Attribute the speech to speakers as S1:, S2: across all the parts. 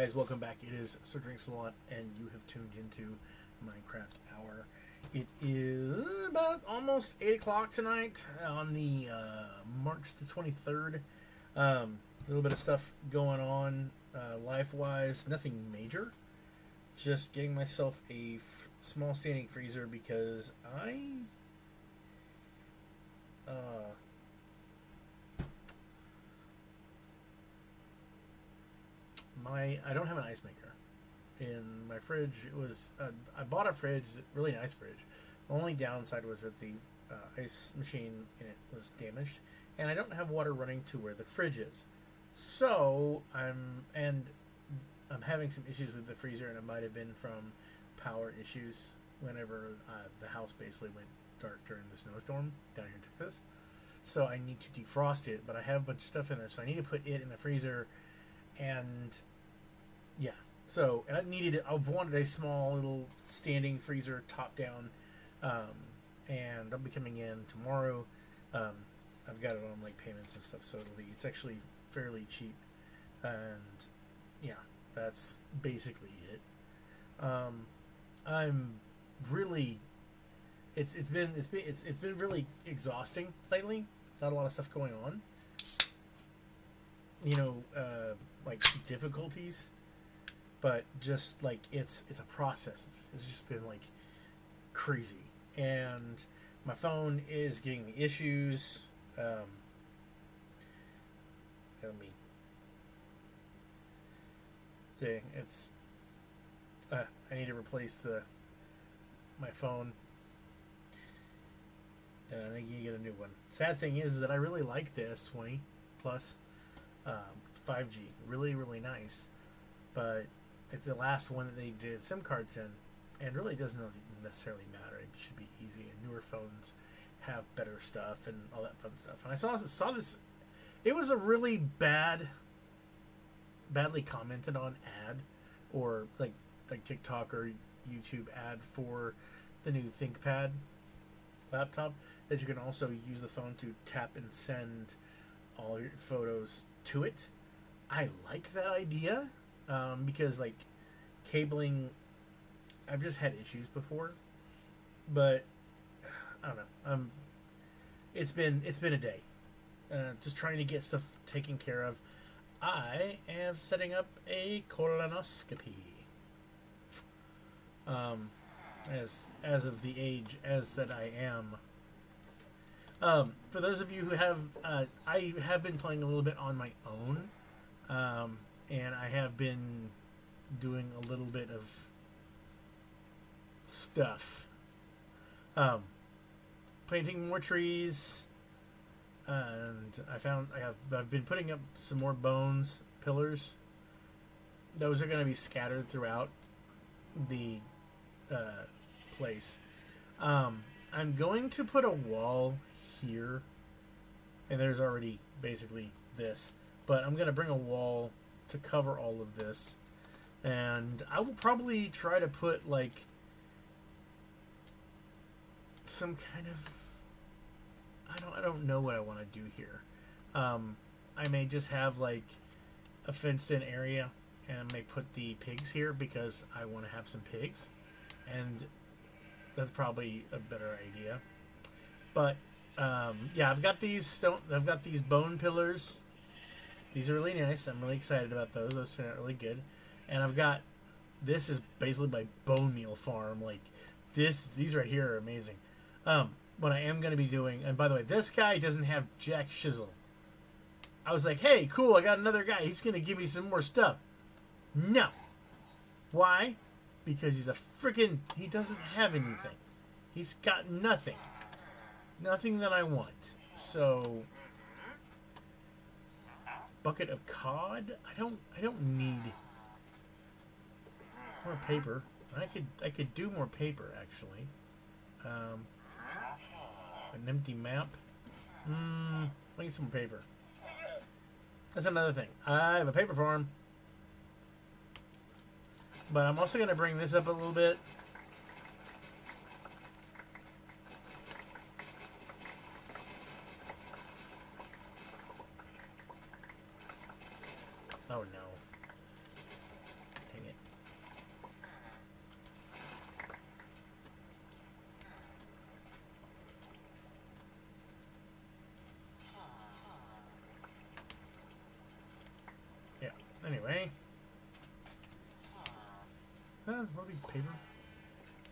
S1: guys, welcome back. It is Sir Drinks a Lot, and you have tuned into Minecraft Hour. It is about almost 8 o'clock tonight on the March the 23rd. A little bit of stuff going on life-wise, nothing major. Just getting myself a small standing freezer because I don't have an ice maker in my fridge. It was I bought a fridge, really nice fridge. The only downside was that the ice machine in it was damaged, and I don't have water running to where the fridge is. So I'm having some issues with the freezer, and it might have been from power issues whenever the house basically went dark during the snowstorm down here in Texas. So I need to defrost it, but I have a bunch of stuff in there, so I need to put it in the freezer. And yeah, so and I've wanted a small little standing freezer, top down, and I'll be coming in tomorrow. I've got it on like payments and stuff, so it's actually fairly cheap, and yeah, that's basically it. I'm really, it's been really exhausting lately. Not a lot of stuff going on. Like difficulties, but just like it's a process. It's just been like crazy, and my phone is giving me issues. Let me see. It's I need to replace my phone, and I need to get a new one. Sad thing is that I really like the S20 Plus. 5G, really nice, but it's the last one that they did SIM cards in, and really doesn't necessarily matter. It should be easy, and newer phones have better stuff and all that fun stuff. And I saw this. It was a really badly commented on ad, or like TikTok or YouTube ad for the new ThinkPad laptop, that you can also use the phone to tap and send all your photos to it. I like that idea because like cabling, I've just had issues before, but I don't know. It's been a day, just trying to get stuff taken care of. I am setting up a colonoscopy. As of the age as that I am. For those of you who have, I have been playing a little bit on my own, and I have been doing a little bit of stuff. Planting more trees, and I've been putting up some more bones pillars. Those are going to be scattered throughout the place. I'm going to put a wall here, and there's already basically this, but I'm going to bring a wall to cover all of this, and I will probably try to put like some kind of, I don't know what I want to do here. I may just have like a fenced in area, and I may put the pigs here because I want to have some pigs, and that's probably a better idea. But yeah, I've got these bone pillars. These are really nice. I'm really excited about those. Those turn out really good. And this is basically my bone meal farm. Like these right here are amazing. What I am going to be doing, and by the way, this guy doesn't have jack shizzle. I was like, hey, cool, I got another guy. He's going to give me some more stuff. No. Why? Because he doesn't have anything. He's got nothing. Nothing that I want. So, bucket of cod? I don't need more paper. I could do more paper actually. An empty map. Let me get some more paper. That's another thing. I have a paper farm. But I'm also going to bring this up a little bit. Oh no. It's supposed to be paper.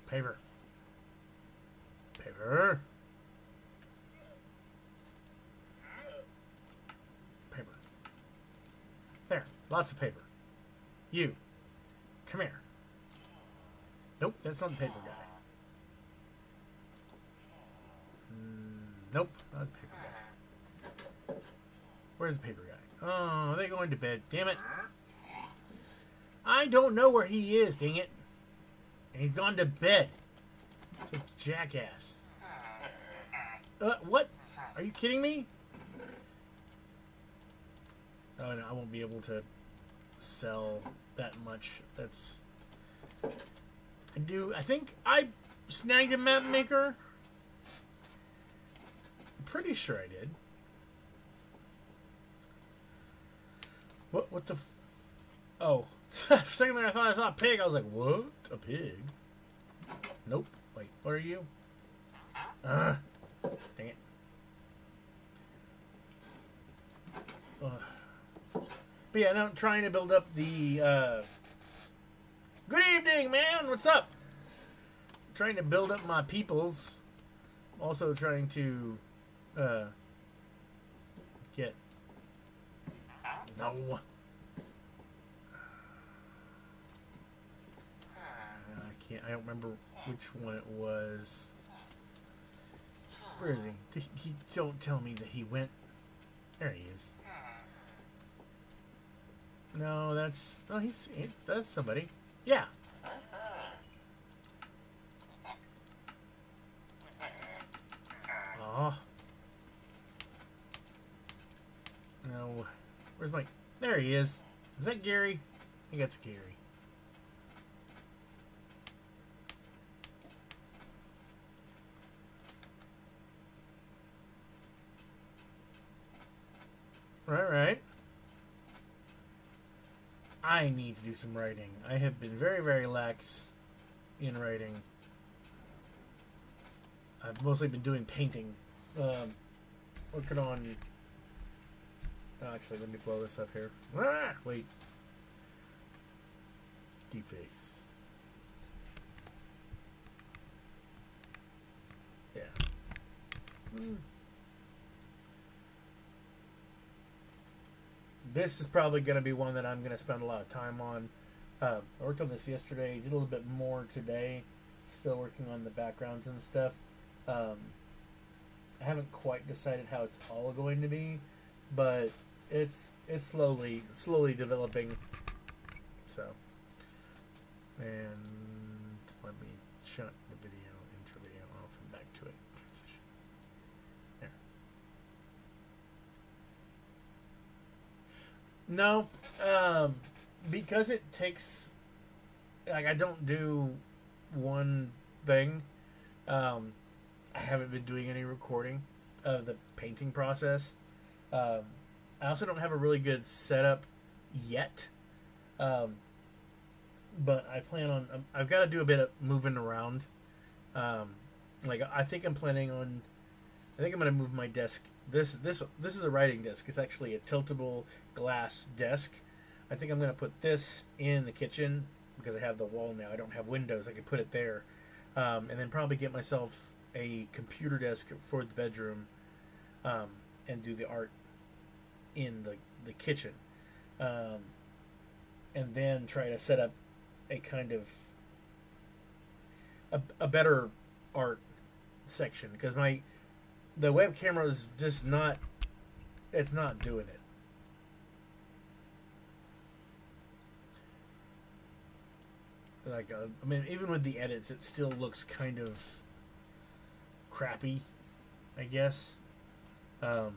S1: Paper. Paper. Paper. There. Lots of paper. You. Come here. Nope, that's not the paper guy. Nope, not the paper guy. Where's the paper guy? Oh, they going to bed. Damn it. I don't know where he is, dang it. And he's gone to bed. It's a jackass. What? Are you kidding me? Oh, no, I won't be able to sell that much. That's... I think I snagged a map maker. I'm pretty sure I did. What the... Oh. For a second there I thought I saw a pig. I was like, what? A pig? Nope. Wait, what are you? Dang it. But yeah, no, I'm trying to build up the... Good evening, man! What's up? I'm trying to build up my peoples. Also trying to... get... No. I don't remember which one it was. Where is he? He don't tell me that he went. There he is. No, that's that's somebody. Yeah. Oh. No. Where's my? There he is. Is that Gary? I think that's Gary. Alright. I need to do some writing. I have been very, very lax in writing. I've mostly been doing painting. Working on... Actually, let me blow this up here. Ah, wait. Deep face. Yeah. This is probably going to be one that I'm going to spend a lot of time on. I worked on this yesterday, did a little bit more today. Still working on the backgrounds and stuff. I haven't quite decided how it's all going to be, but it's slowly developing. So, and let me shut the video, intro video off and back to it. Transition. There. No, because it takes, like, I don't do one thing. I haven't been doing any recording of the painting process. I also don't have a really good setup yet. But I plan on, I've got to do a bit of moving around. Like, I think I'm planning on, I think I'm going to move my desk. This is a writing desk. It's actually a tiltable glass desk. I think I'm going to put this in the kitchen because I have the wall now. I don't have windows. I can put it there. And then probably get myself a computer desk for the bedroom and do the art in the kitchen. And then try to set up a kind of a better art section because the web camera is just not, it's not doing it. Like, I mean, even with the edits, it still looks kind of crappy, I guess. But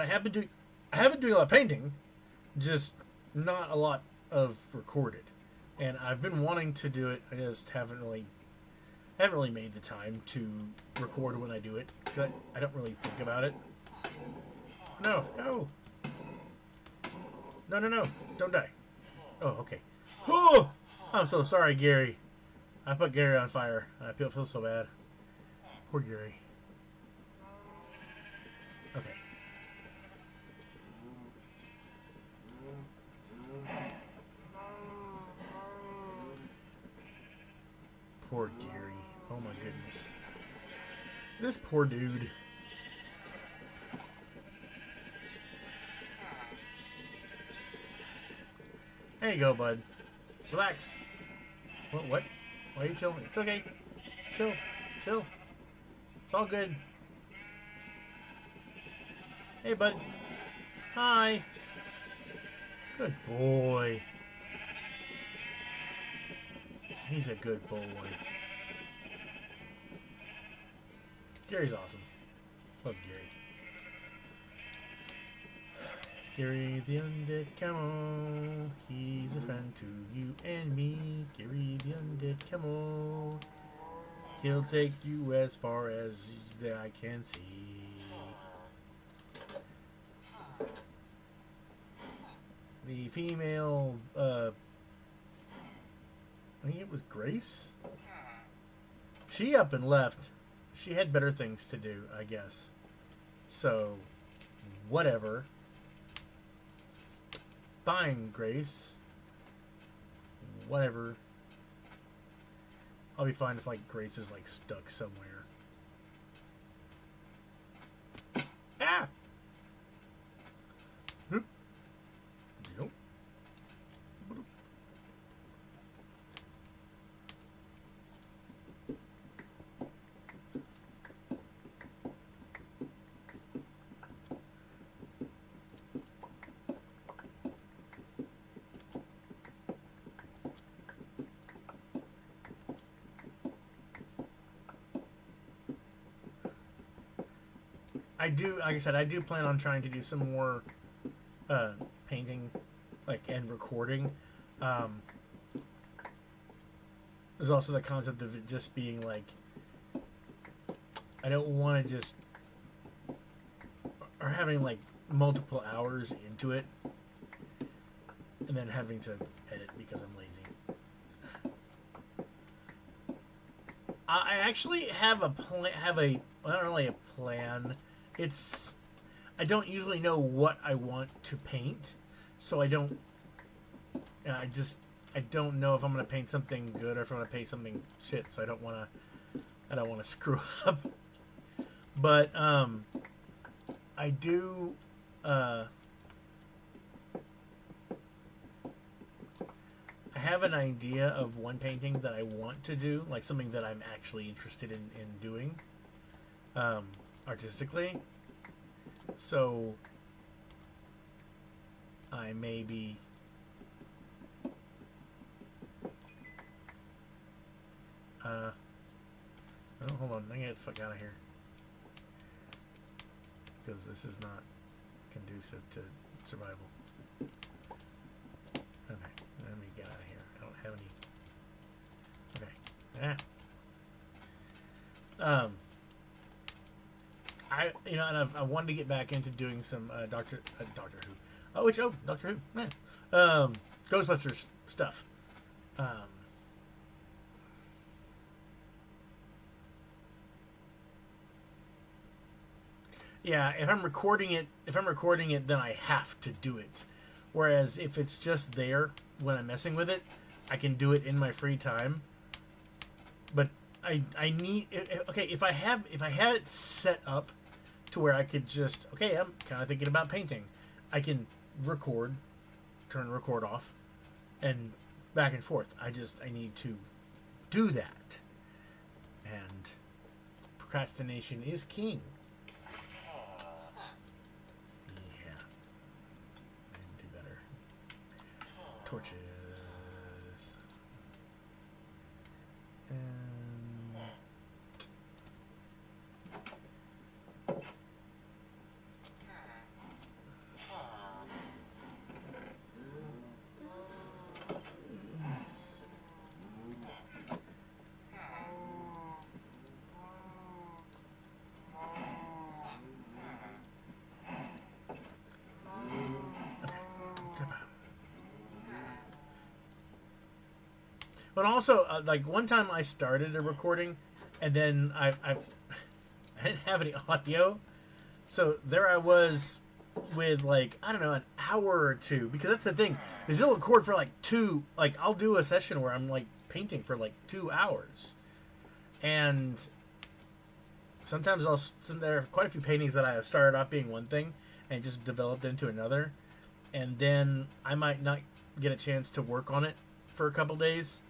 S1: I have been doing a lot of painting, just not a lot of recorded. And I've been wanting to do it. I just haven't really made the time to record when I do it. I don't really think about it. No. Don't die. Oh, okay. Oh, I'm so sorry, Gary. I put Gary on fire. I feel so bad. Poor Gary. Okay. Poor Gary. Oh my goodness. This poor dude. There you go, bud. Relax. What? Why are you chilling? It's okay. Chill. Chill. It's all good. Hey, bud. Hi. Good boy. He's a good boy. Gary's awesome. Love Gary. Gary the undead camel, he's a friend to you and me. Gary the undead camel, he'll take you as far as the eye can see. The female, I think it was Grace? She up and left. She had better things to do, I guess. So, whatever. Fine, Grace. Whatever. I'll be fine if, like, Grace is, like, stuck somewhere. Ah! Nope. Nope. Like I said, I do plan on trying to do some more painting, like, and recording. There's also the concept of it just being like, I don't want to just, or having like multiple hours into it, and then having to edit because I'm lazy. I actually have a plan. Not really a plan. I don't usually know what I want to paint, so I don't know if I'm going to paint something good or if I'm going to paint something shit, so I don't want to screw up. But I do I have an idea of one painting that I want to do, like something that I'm actually interested in doing artistically. So I may be oh, hold on, I gotta get the fuck out of here because this is not conducive to survival. Okay, let me get out of here. I don't have any. Okay. I wanted to get back into doing some Doctor Who. Doctor Who, man. Ghostbusters stuff. Yeah, if I'm recording it, then I have to do it. Whereas if it's just there when I'm messing with it, I can do it in my free time. But I need, okay, if I had it set up to where I could just, okay, I'm kind of thinking about painting, I can record, turn record off, and back and forth. I need to do that. And procrastination is king. Yeah. I can do better. Torches. But also, like, one time I started a recording, and then I didn't have any audio, so there I was with, like, I don't know, an hour or two, because that's the thing, is it'll record for, like, I'll do a session where I'm, like, painting for, like, 2 hours, And sometimes there are quite a few paintings that I have started off being one thing and just developed into another, and then I might not get a chance to work on it for a couple days.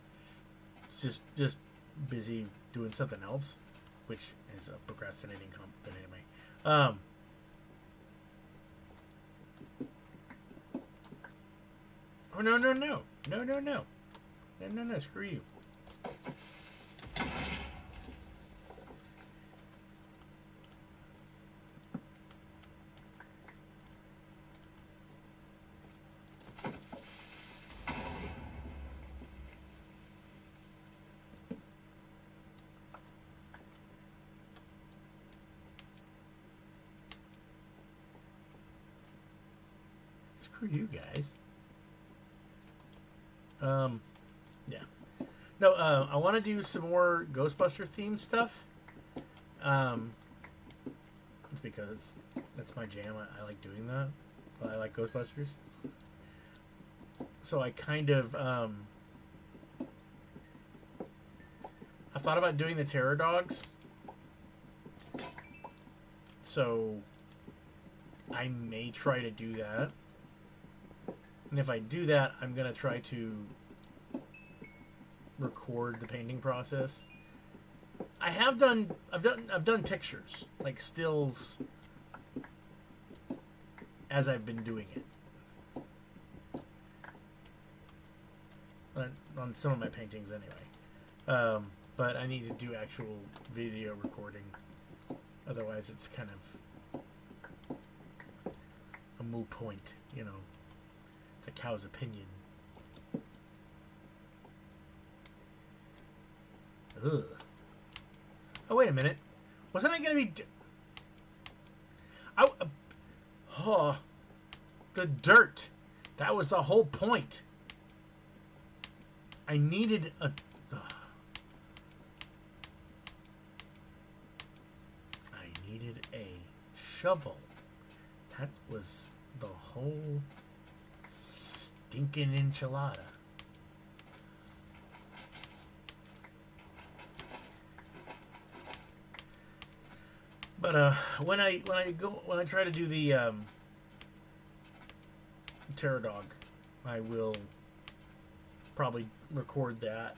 S1: It's just busy doing something else, which is a procrastinating but anyway. Oh, no. No, screw you. Screw you guys. Yeah. No, I want to do some more Ghostbuster themed stuff. It's because that's my jam. I like doing that. I like Ghostbusters. So I kind of, I thought about doing the Terror Dogs. So I may try to do that. And if I do that, I'm going to try to record the painting process. I've done pictures, like stills, as I've been doing it. On some of my paintings anyway. But I need to do actual video recording. Otherwise it's kind of a moot point, you know. It's a cow's opinion. Ugh. Oh, wait a minute. Wasn't I going to be... the dirt. That was the whole point. I needed a... I needed a shovel. That was the whole stinking enchilada. But when I try to do the Terror Dog, I will probably record that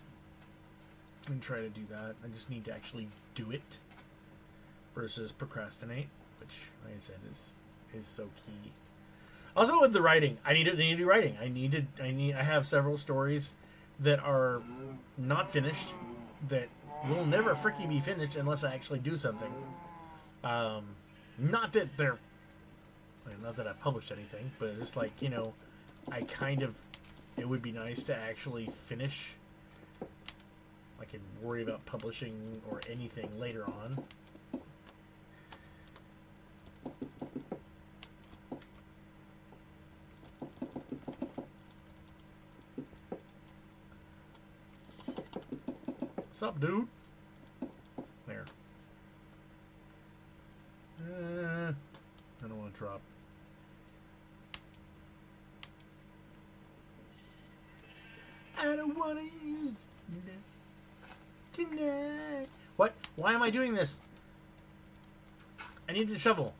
S1: and try to do that. I just need to actually do it versus procrastinate, which, like I said, is so key. Also with the writing, I need to do writing. I have several stories that are not finished, that will never freaking be finished unless I actually do something. Not that I've published anything, but it's just like, you know, it would be nice to actually finish. I can worry about publishing or anything later on. What's up, dude? There. I don't want to drop. I don't want to use tonight. What? Why am I doing this? I need a shovel.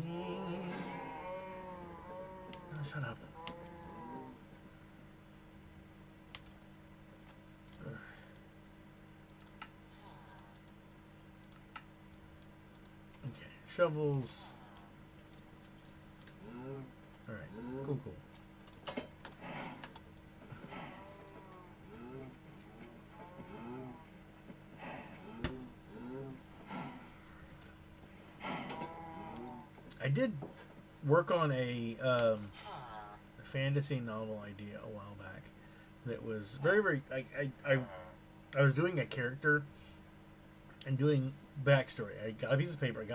S1: Oh, shut up. Okay, shovels. All right, cool. I did work on a fantasy novel idea a while back that was very I was doing a character and doing backstory. I got a piece of paper,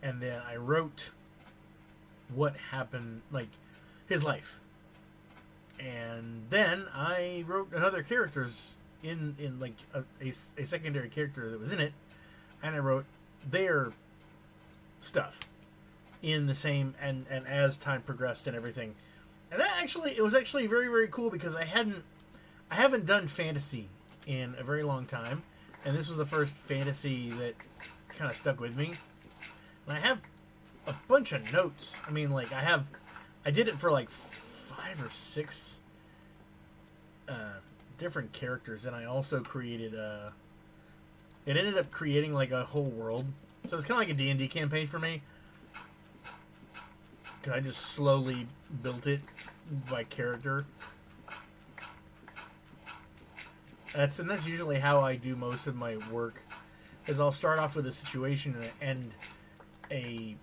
S1: and then I wrote what happened, like his life, and then I wrote another characters in like a secondary character that was in it, and I wrote their stuff in the same and as time progressed and everything. And it was actually very, very cool because I I haven't done fantasy in a very long time, and this was the first fantasy that kind of stuck with me. And I have a bunch of notes. I mean, like I did it for like 5 or 6 different characters, and I also created it ended up creating like a whole world. So it's kind of like a D&D campaign for me. Cause I just slowly built it by character. That's usually how I do most of my work. Is I'll start off with a situation and end a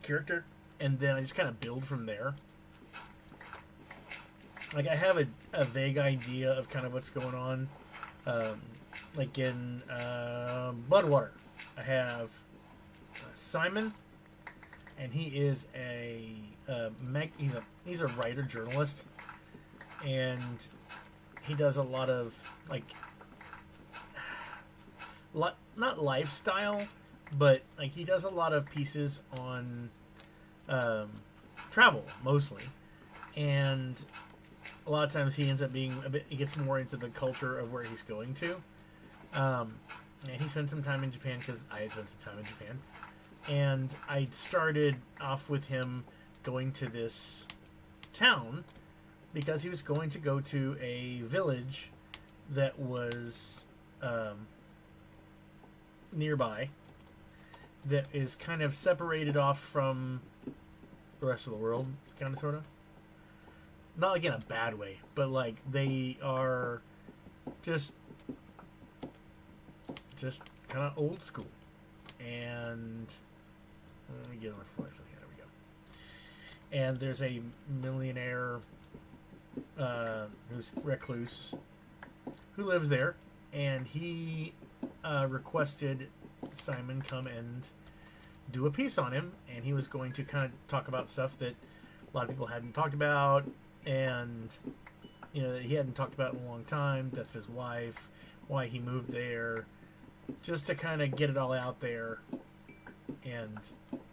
S1: character, and then I just kind of build from there. Like I have a vague idea of kind of what's going on. Like in Bloodwater, I have Simon, and he is he's a writer journalist, and he does a lot of like not lifestyle, but like he does a lot of pieces on travel mostly, and a lot of times he ends up being he gets more into the culture of where he's going to. And he spent some time in Japan because I had spent some time in Japan. And I started off with him going to this town because he was going to go to a village that was nearby that is kind of separated off from the rest of the world, kind of, sort of. Not like in a bad way, but like they are just kind of old school. And let me get on my flashlight. There we go. And there's a millionaire who's recluse who lives there, and he requested Simon come and do a piece on him, and he was going to kind of talk about stuff that a lot of people hadn't talked about, and that he hadn't talked about in a long time. Death of his wife, why he moved there, just to kind of get it all out there. And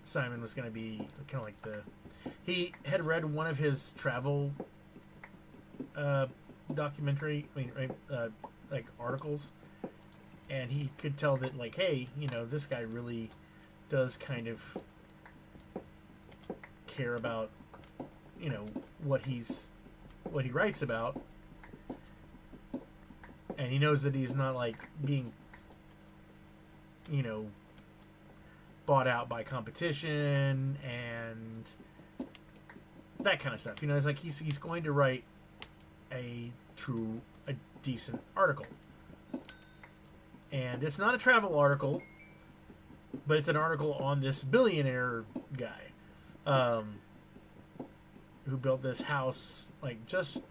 S1: Simon was going to be kind of like he had read one of his travel documentary, like articles, and he could tell that, like, hey, this guy really does kind of care about what he writes about, and he knows that he's not like being bought out by competition and that kind of stuff. It's like he's going to write a decent article, and it's not a travel article, but it's an article on this billionaire guy who built this house just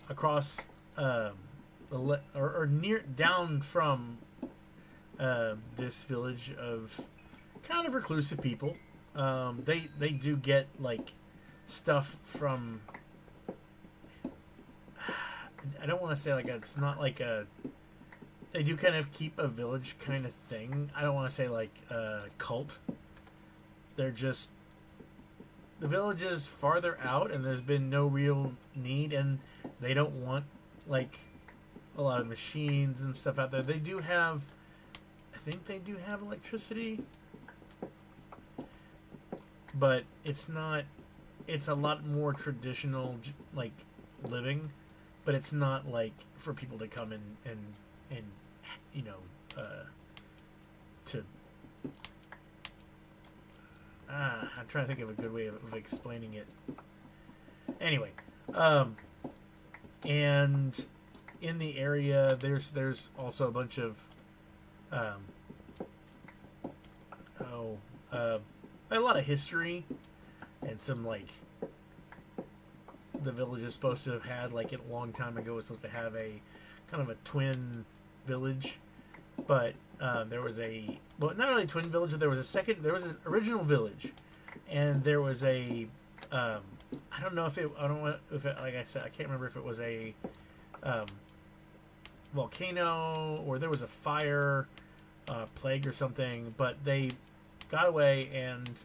S1: across or near down from this village of kind of reclusive people. They do get like stuff from, I don't want to say like it's not like they do kind of keep a village kind of thing. I don't want to say like a cult. They're just, the village is farther out and there's been no real need, and they don't want like a lot of machines and stuff out there. They do have, I think they do have electricity, but it's not, it's a lot more traditional like living, but it's not like for people to come and to I'm trying to think of a good way of explaining it. Anyway, and in the area there's also a bunch of a lot of history, and some like, the village is supposed to have had, like, a long time ago, was supposed to have a kind of a twin village, but there was not really a twin village, there was an original village, and there was a I don't know if it, like I said, I can't remember if it was a volcano or there was a fire, plague or something, but they got away, and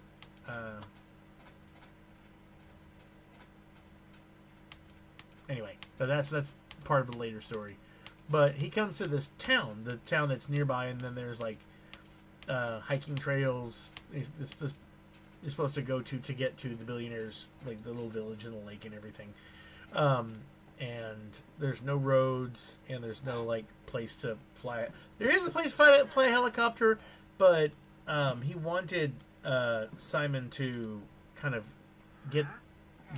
S1: But that's part of the later story. But he comes to this town, the town that's nearby, and then there's like hiking trails. This you're supposed to go to get to the billionaires, like the little village in the lake and everything. And there's no roads, and there's no like place to fly. There is a place to fly a helicopter, but he wanted Simon to kind of get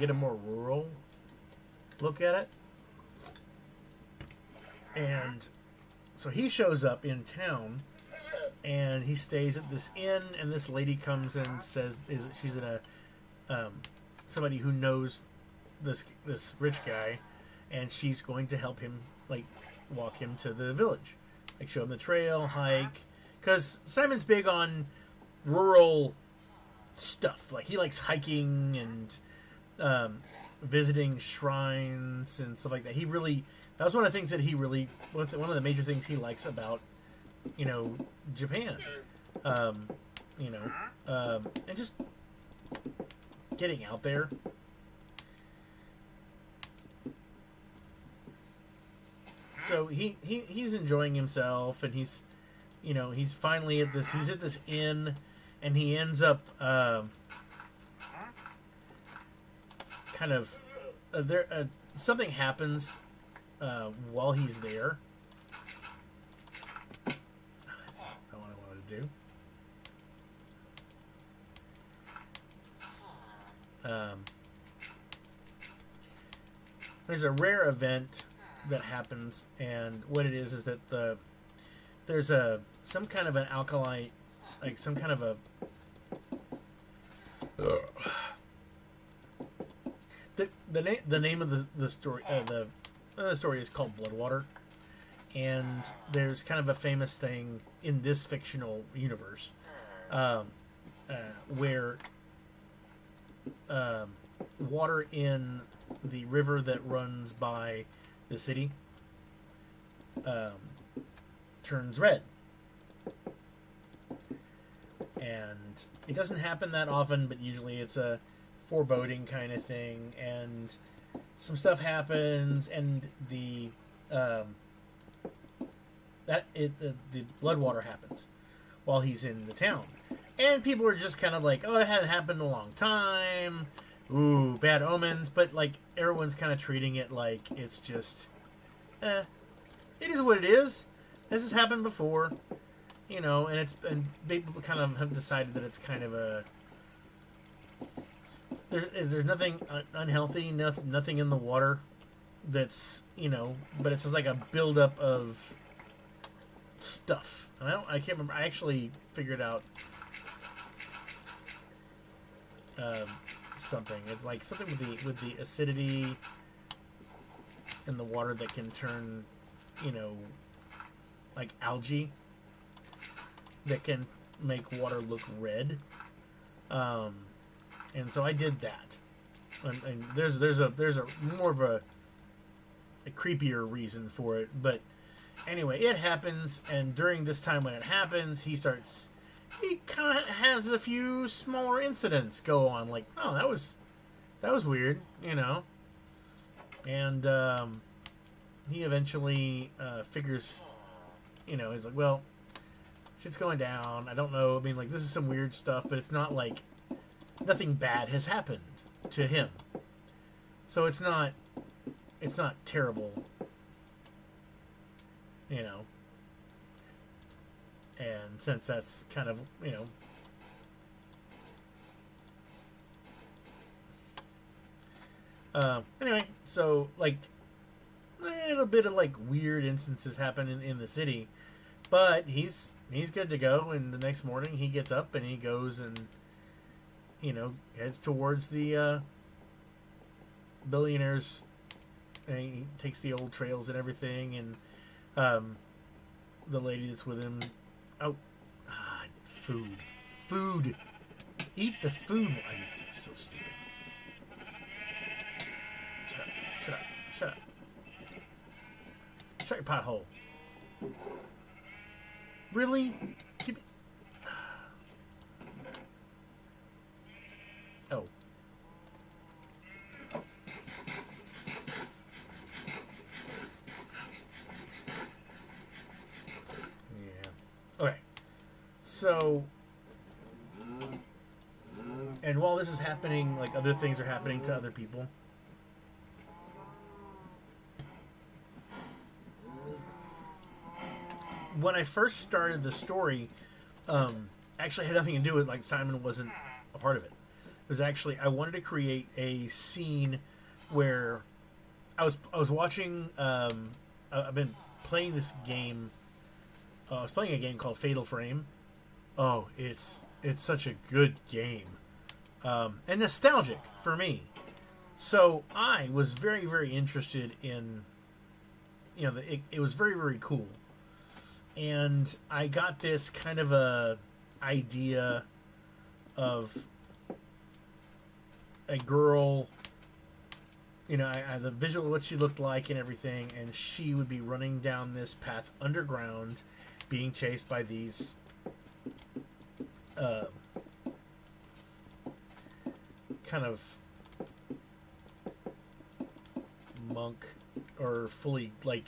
S1: a more rural look at it. And so he shows up in town, and he stays at this inn, and this lady comes and says she's in a somebody who knows this rich guy, and she's going to help him, like, walk him to the village, like show him the trail, hike, because Simon's big on rural stuff. Like, he likes hiking and visiting shrines and stuff like that. That was one of the things that he really, one of the major things he likes about, Japan. And just getting out there. So he's enjoying himself, and he's finally at this inn, and he ends up kind of something happens while he's there. That's not what I wanted to do. There's a rare event that happens, and what it is that there's some kind of an alkali, like some kind of a the name of the story the story is called Bloodwater, and there's kind of a famous thing in this fictional universe where water in the river that runs by the city turns red, and it doesn't happen that often, but usually it's a foreboding kind of thing, and some stuff happens, and the Bloodwater happens while he's in the town, and people are just kind of like, oh, it hadn't happened in a long time, ooh, bad omens, but like everyone's kind of treating it like it's just it is what it is. This has happened before, and people kind of have decided that it's kind of a there's nothing unhealthy, nothing in the water that's, but it's just like a buildup of stuff. And I can't remember. I actually figured out something. It's like something with the acidity in the water that can turn, like algae that can make water look red. And so I did that, and there's a more of a creepier reason for it. But anyway, it happens, and during this time when it happens, he kind of has a few smaller incidents go on, like, oh, that was weird, and he eventually figures, he's like, well, shit's going down. I don't know. I mean, like, this is some weird stuff, but it's not like nothing bad has happened to him, so it's not terrible, and since that's kind of, anyway, so like a little bit of like weird instances happen in the city, but he's good to go, and the next morning he gets up and he goes and heads towards the billionaires, and he takes the old trails and everything, and the lady that's with him, food, eat the food. I just so stupid. Shut up. Shut your pothole. Really? Keep it. Oh. So, and while this is happening, like other things are happening to other people. When I first started the story, actually had nothing to do with, like, Simon wasn't a part of it. It was actually, I wanted to create a scene where I was watching. I've been playing this game. I was playing a game called Fatal Frame. Oh, it's such a good game, and nostalgic for me. So I was very, very interested in, it was very, very cool, and I got this kind of a idea of a girl. The visual of what she looked like and everything, and she would be running down this path underground, being chased by these kind of monk or fully like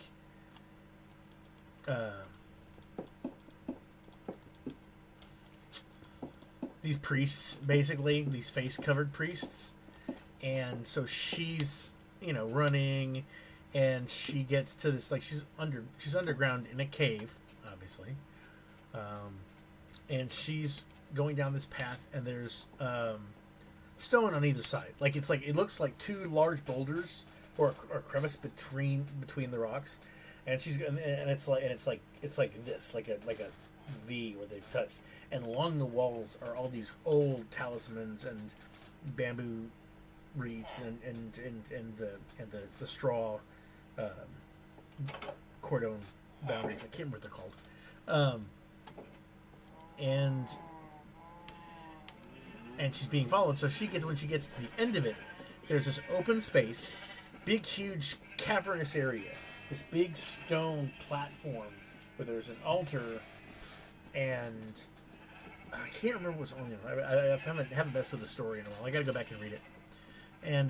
S1: these priests, basically these face covered priests. And so she's, running, and she gets to this, like, she's underground in a cave, obviously, and she's going down this path, and there's stone on either side. Like, it looks like two large boulders or crevice between the rocks, and it's like this, like a V where they've touched, and along the walls are all these old talismans and bamboo reeds and the straw cordon boundaries. I can't remember what they're called. And she's being followed. So when she gets to the end of it, there's this open space, big, huge, cavernous area. This big stone platform where there's an altar, and I can't remember what's on there. I haven't messed with the story in a while. I got to go back and read it. And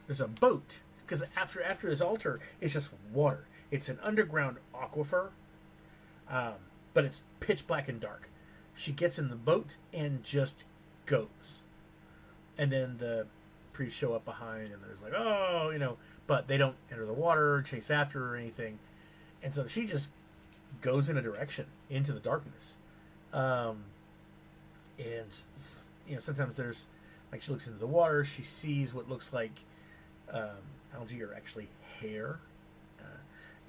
S1: there's a boat, because after this altar, it's just water. It's an underground aquifer, but it's pitch black and dark. She gets in the boat and just goes, and then the priests show up behind, and there's like, oh, but they don't enter the water, chase after her or anything, and so she just goes in a direction into the darkness, and sometimes there's, like, she looks into the water, she sees what looks like algae, or actually hair,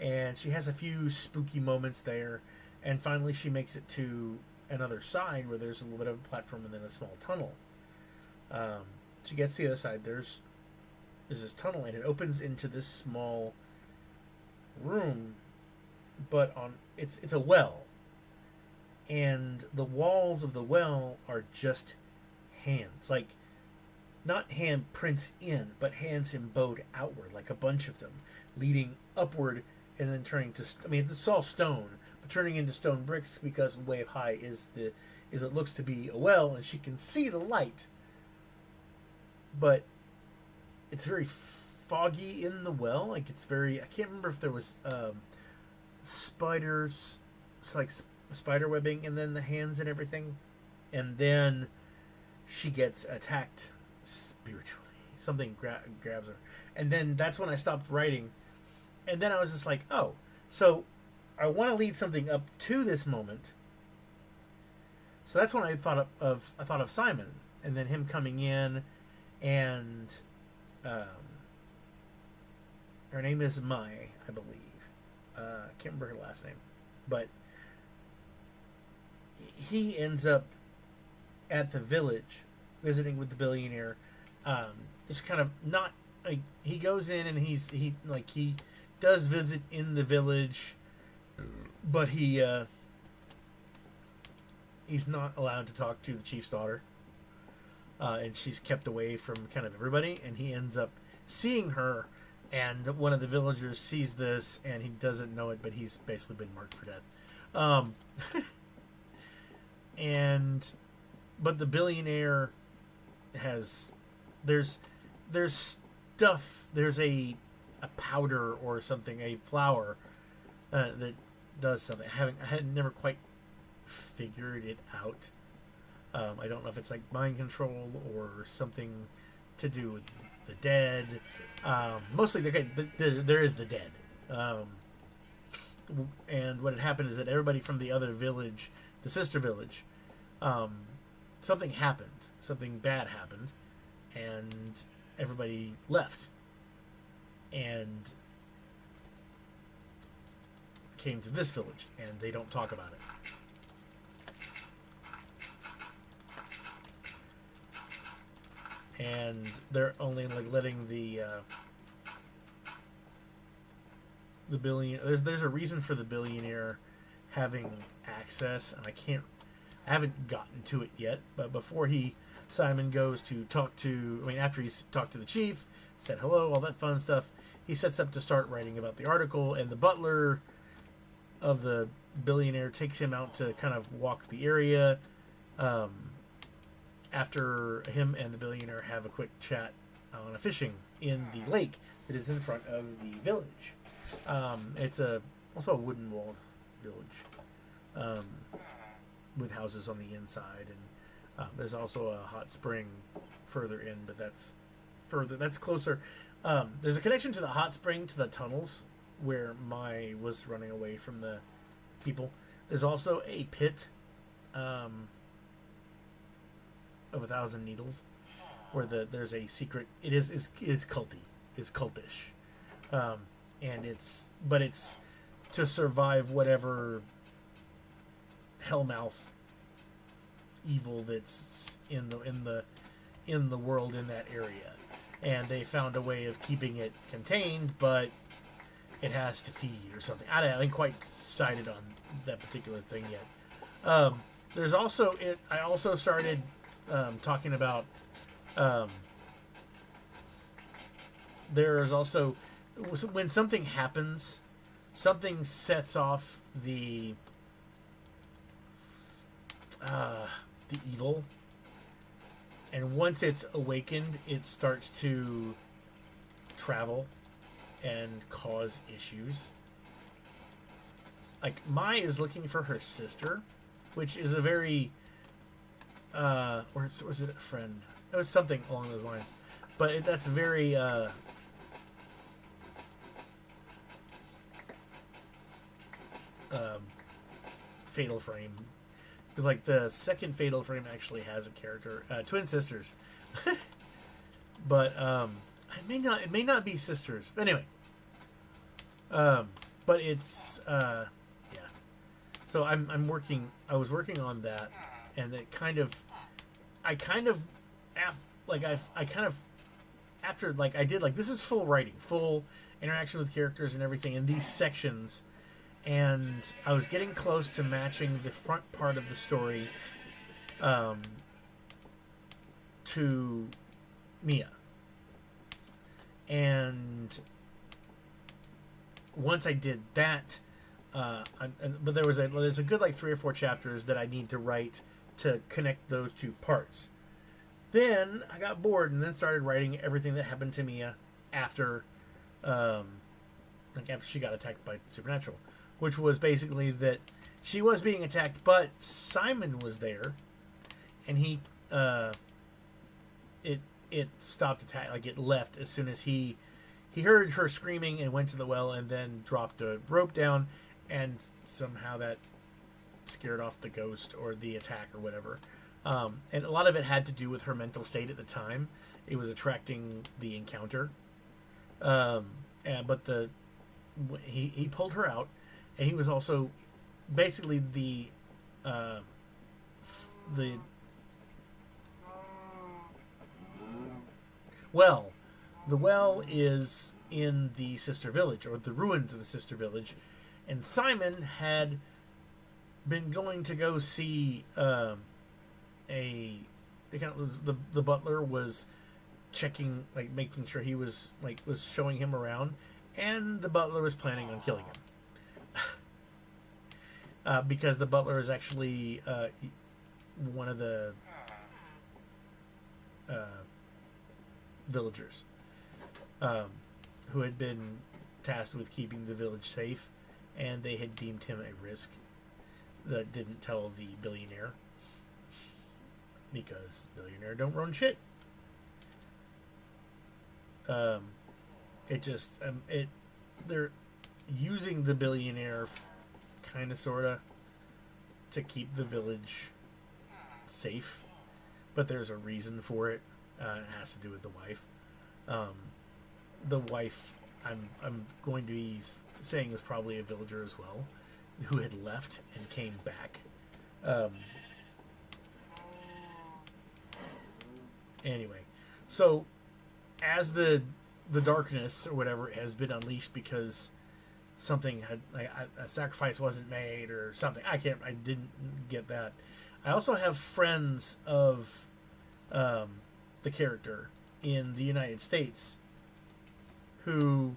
S1: and she has a few spooky moments there, and finally she makes it to another side where there's a little bit of a platform and then a small tunnel. She gets to the other side, there's this tunnel, and it opens into this small room, but it's a well, and the walls of the well are just hands, like, not hand prints in, but hands embowed outward, like a bunch of them, leading upward and then turning to, it's all stone, but turning into stone bricks, because way up high is what looks to be a well, and she can see the light, but it's very foggy in the well. Like, it's very, I can't remember if there was spiders, it's like spider webbing, and then the hands and everything, and then she gets attacked spiritually. Something grabs her, and then that's when I stopped writing, and then I was just like, oh, so I want to lead something up to this moment. So that's when I thought of Simon, and then him coming in, and her name is Mai, I believe. I can't remember her last name, but he ends up at the village visiting with the billionaire. Just kind of not, like, he goes in and he does visit in the village, but he's not allowed to talk to the chief's daughter, and she's kept away from kind of everybody, and he ends up seeing her, and one of the villagers sees this, and he doesn't know it, but he's basically been marked for death. But the billionaire there's stuff, there's a powder or something, a flower, that does something. I had never quite figured it out. I don't know if it's like mind control or something to do with the dead. Mostly, there is the dead. And what had happened is that everybody from the other village, the sister village, something happened. Something bad happened. And everybody left. And came to this village. And they don't talk about it. And they're only like letting the billion. There's a reason for the billionaire having access, and I haven't gotten to it yet. But before Simon goes to talk to, after he's talked to the chief, said hello, all that fun stuff, he sets up to start writing about the article, and the butler of the billionaire takes him out to kind of walk the area. After him and the billionaire have a quick chat on a fishing in the lake that is in front of the village. It's also a wooden walled village with houses on the inside, and there's also a hot spring further in, but that's closer. There's a connection to the hot spring to the tunnels where Mai was running away from the people. There's also a pit of 1,000 needles, where there's a secret. It's culty. It's cultish, and it's to survive whatever hellmouth evil that's in the world in that area. And they found a way of keeping it contained, but it has to feed or something. I haven't quite decided on that particular thing yet. There's also I also started talking about. There's also when something happens, something sets off the evil, and once it's awakened, it starts to travel and cause issues. Like Mai is looking for her sister, which is a very or was it a friend? It was something along those lines, but that's very Fatal Frame, because like the second Fatal Frame actually has a character, twin sisters, but it may not be sisters. But anyway, but it's yeah. So I was working on that, and it after I did this is full writing, full interaction with characters and everything in these sections, and I was getting close to matching the front part of the story to Mia. And once I did that, but there's a good 3 or 4 chapters that I need to write to connect those two parts. Then I got bored and then started writing everything that happened to Mia after she got attacked by Supernatural, which was basically that she was being attacked, but Simon was there, and he it stopped attack, it left as soon as he heard her screaming and went to the well and then dropped a rope down, and somehow that scared off the ghost or the attack or whatever. And a lot of it had to do with her mental state at the time. It was attracting the encounter. But he pulled her out, and he was also basically the well. The well is in the sister village, or the ruins of the sister village, and Simon had been going to go see the butler was checking, making sure he was showing him around, and the butler was planning on killing him because the butler is actually one of the villagers who had been tasked with keeping the village safe, and they had deemed him a risk that didn't tell the billionaire, because billionaire don't run shit. It just they're using the billionaire kind of sorta to keep the village safe, but there's a reason for it. It has to do with the wife. The wife, I'm going to be saying, was probably a villager as well, who had left and came back. Anyway, so as the darkness or whatever has been unleashed because something had, like, a sacrifice wasn't made or something. I didn't get that. I also have friends of the character in the United States who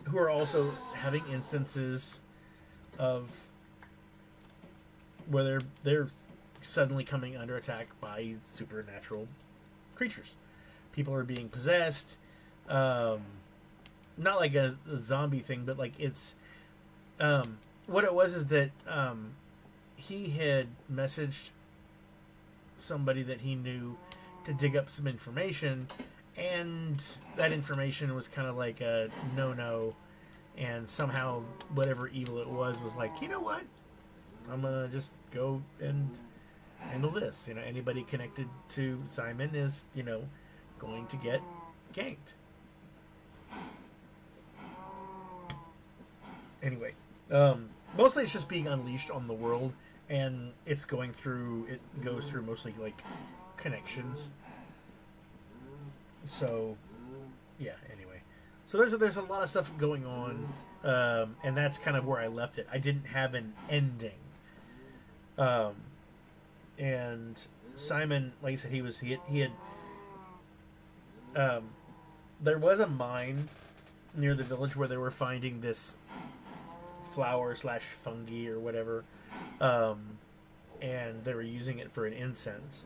S1: who are also having instances of where they're suddenly coming under attack by supernatural creatures. People are being possessed. Not like a zombie thing, but like it's what it was is that he had messaged somebody that he knew to dig up some information, and that information was kind of like a no-no, and somehow whatever evil it was like, you know what, I'm gonna just go and handle this. You know, anybody connected to Simon is, you know, going to get ganked. Anyway, mostly it's just being unleashed on the world, and it goes through mostly like connections. So yeah, anyway, so there's a lot of stuff going on, and that's kind of where I left it. I didn't have an ending, and Simon, like I said, he had there was a mine near the village where they were finding this flower / fungi or whatever, and they were using it for an incense.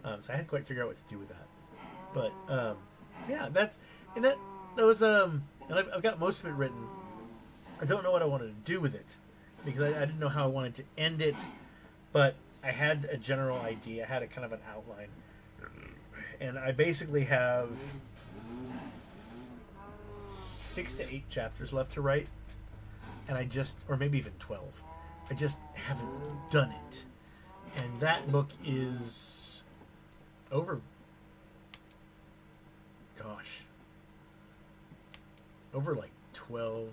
S1: So I hadn't quite figured out what to do with that. But yeah, that was and I've got most of it written. I don't know what I wanted to do with it because I didn't know how I wanted to end it, but I had a general idea. I had a kind of an outline, and I basically have 6 to 8 chapters left to write, and or maybe even 12. I just haven't done it, and that book is over. Gosh, over like 12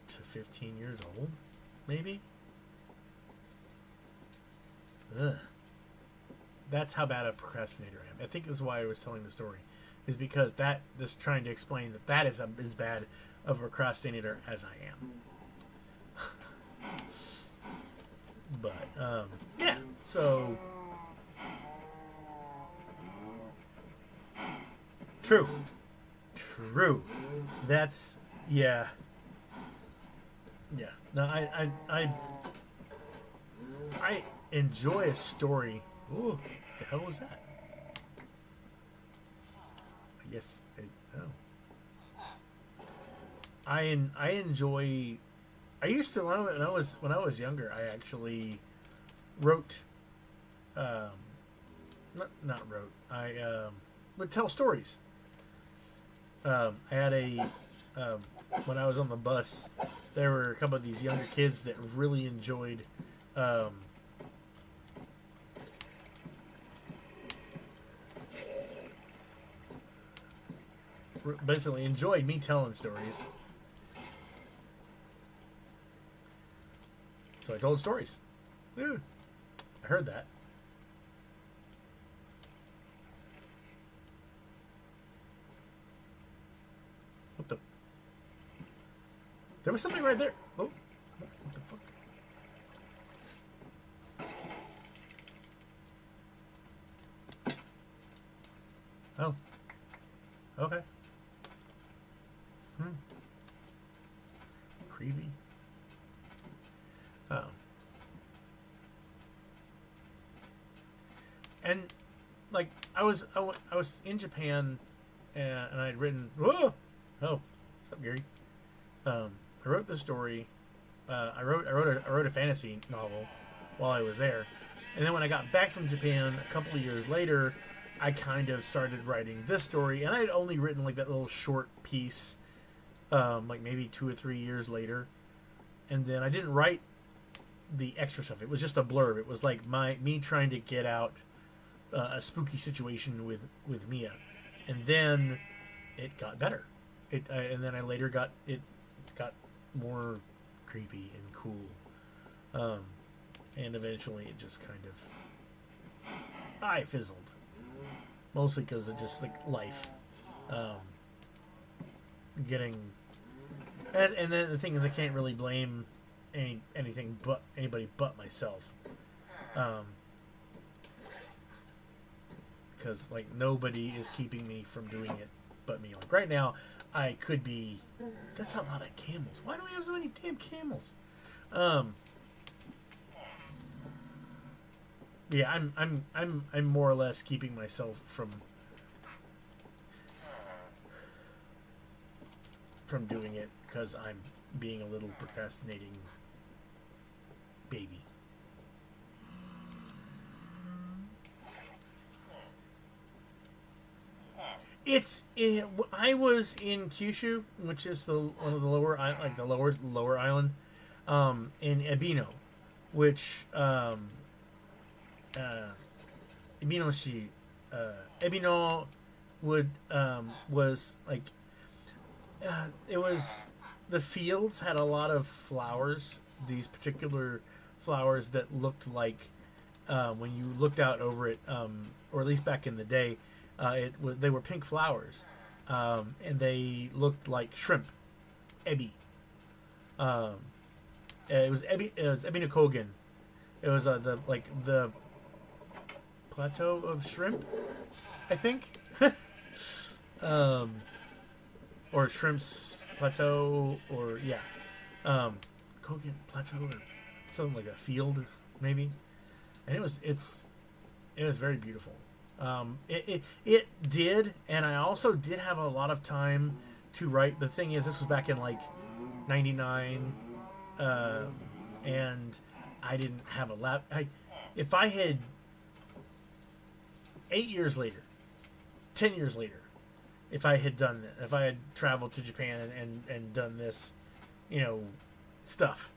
S1: to 15 years old, maybe. Ugh. That's how bad a procrastinator I am. I think that's why I was telling the story, is because just trying to explain that is as bad of a procrastinator as I am. But yeah, so true. That's yeah. No, I enjoy a story. Ooh, what the hell was that? I guess oh. I enjoy. I used to when I was younger. I actually wrote. Not wrote. I would tell stories. I had when I was on the bus, there were a couple of these younger kids that really enjoyed. Basically enjoyed me telling stories. So I told stories. Yeah. I heard that. What the? There was something right there. Oh. What the fuck? Oh. Okay. Creepy. Oh. And like I was in Japan, and I had written. Whoa, oh, what's up, Gary? I wrote the story. I wrote a fantasy novel while I was there, and then when I got back from Japan a couple of years later, I kind of started writing this story, and I had only written like that little short piece, like maybe 2 or 3 years later, and then I didn't write the extra stuff. It was just a blurb. It was like me trying to get out a spooky situation with Mia, and then it got better. And then I later got more creepy and cool, and eventually it just kind of I fizzled, mostly because of just like life, getting. And then the thing is, I can't really blame anything but anybody but myself, because like nobody is keeping me from doing it but me. Like right now, I could be. That's a lot of camels. Why do we have so many damn camels? Yeah, I'm more or less keeping myself from doing it because I'm being a little procrastinating baby. I was in Kyushu, which is one of the lower island, in Ebino, which Ebino was like it was the fields had a lot of flowers. These particular flowers that looked like when you looked out over it, or at least back in the day. They were pink flowers, and they looked like shrimp, ebi. It was ebi. It was Ebi no Kogen. It was the plateau of shrimp, I think, or shrimps plateau, or yeah, Kogen plateau or something like a field maybe, and it was very beautiful. It did, and I also did have a lot of time to write. The thing is, this was back in like '99, and I didn't have a lap. If I had 8 years later, 10 years later, if I had done it, if I had traveled to Japan and done this, stuff,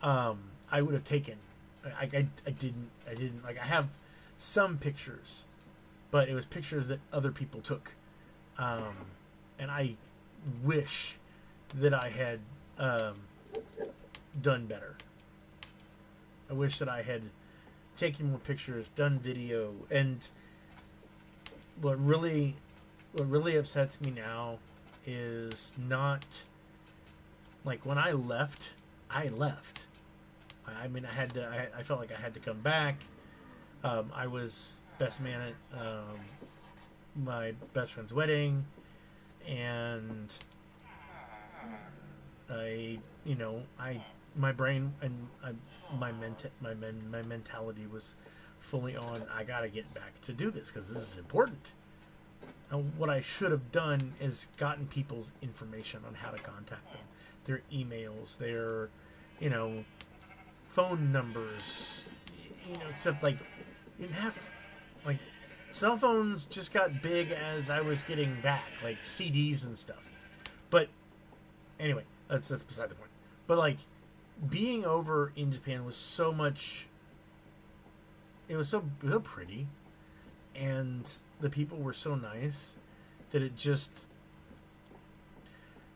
S1: I would have taken. I didn't like. I have some pictures. But it was pictures that other people took, and I wish that I had done better. I wish that I had taken more pictures, done video, and what really upsets me now is not like when I left. I left. I mean, I felt like I had to come back. I was best man at my best friend's wedding, and my brain and my mentality was fully on. I gotta get back to do this because this is important. And what I should have done is gotten people's information on how to contact them, their emails, their phone numbers. Except like you didn't have. Like, cell phones just got big as I was getting back, like CDs and stuff. But anyway, that's beside the point. But like, being over in Japan was so much. It was so pretty, and the people were so nice that it just.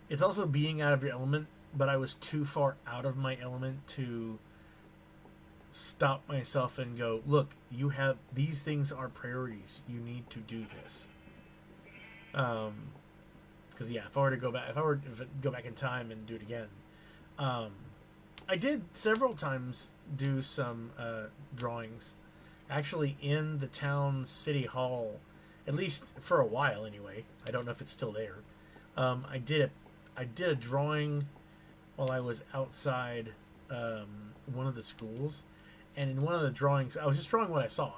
S1: It's also being out of your element, but I was too far out of my element to stop myself and go, look, you have these things are priorities. You need to do this. Because if I were to go back in time and do it again, I did several times do some drawings, actually in the town city hall, at least for a while anyway. I don't know if it's still there. I did a drawing while I was outside one of the schools. And in one of the drawings, I was just drawing what I saw.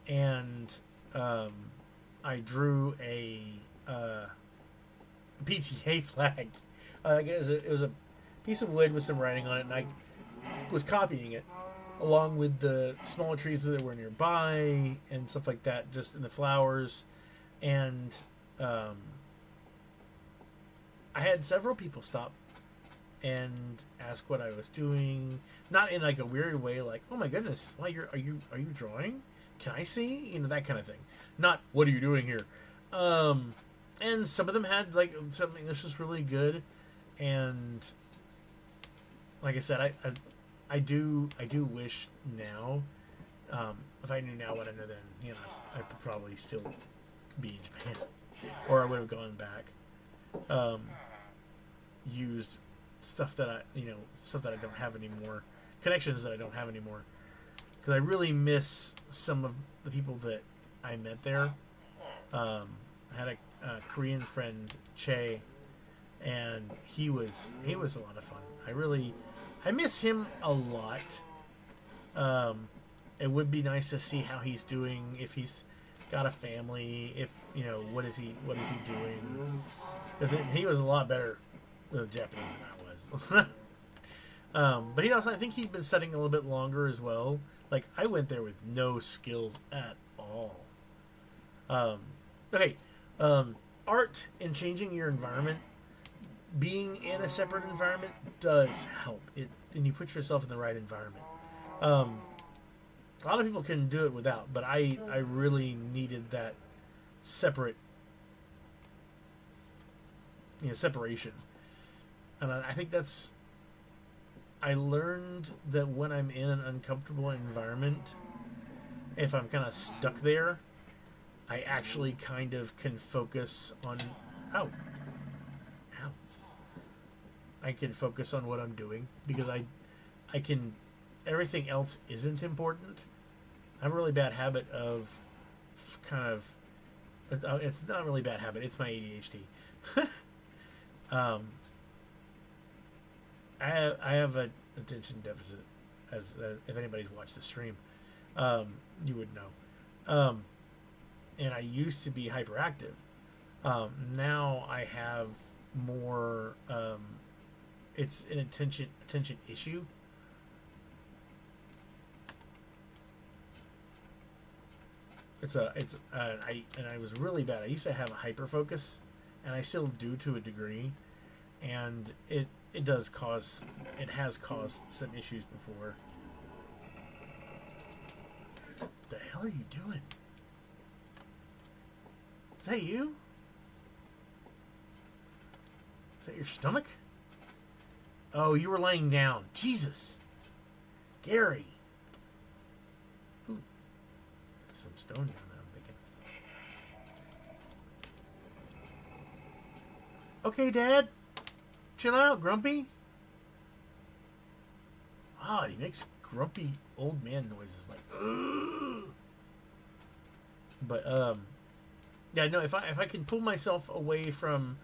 S1: and I drew a PTA flag. It was a piece of wood with some writing on it, and I was copying it along with the smaller trees that were nearby and stuff like that, just in the flowers. And I had several people stop and ask what I was doing, not in like a weird way, like, "Oh my goodness, why are you drawing? Can I see?" That kind of thing. Not, "What are you doing here?" And some of them had like something that's just really good, and like I said, I do wish now, if I knew now what I know then, I'd probably still be in Japan, or I would have gone back, used stuff that I don't have anymore, connections that I don't have anymore, because I really miss some of the people that I met there. I had a Korean friend, Che, and he was a lot of fun. I miss him a lot. It would be nice to see how he's doing, if he's got a family, if what is he doing? Because he was a lot better with Japanese than I was. But I think he'd been studying a little bit longer as well. Like, I went there with no skills at all. Okay, art and changing your environment, being in a separate environment does help it, and you put yourself in the right environment. A lot of people can do it without, but I really needed that separate, separation. And I think I learned that when I'm in an uncomfortable environment, if I'm kind of stuck there, I actually kind of can focus on, I can focus on what I'm doing, because I can, everything else isn't important. I have a really bad habit of it's not a really bad habit, it's my ADHD. I have an attention deficit, as if anybody's watched the stream, you would know. And I used to be hyperactive. Now I have more. It's an attention issue. I was really bad. I used to have a hyper focus, and I still do to a degree, and it has caused some issues before. What the hell are you doing? Is that you? Is that your stomach? Oh, you were laying down. Jesus. Gary. Ooh. Some stone down there, I'm thinking. Okay, Dad. Chill out, Grumpy. Ah, he makes grumpy old man noises like, ugh. But, yeah, no, if I can pull myself away from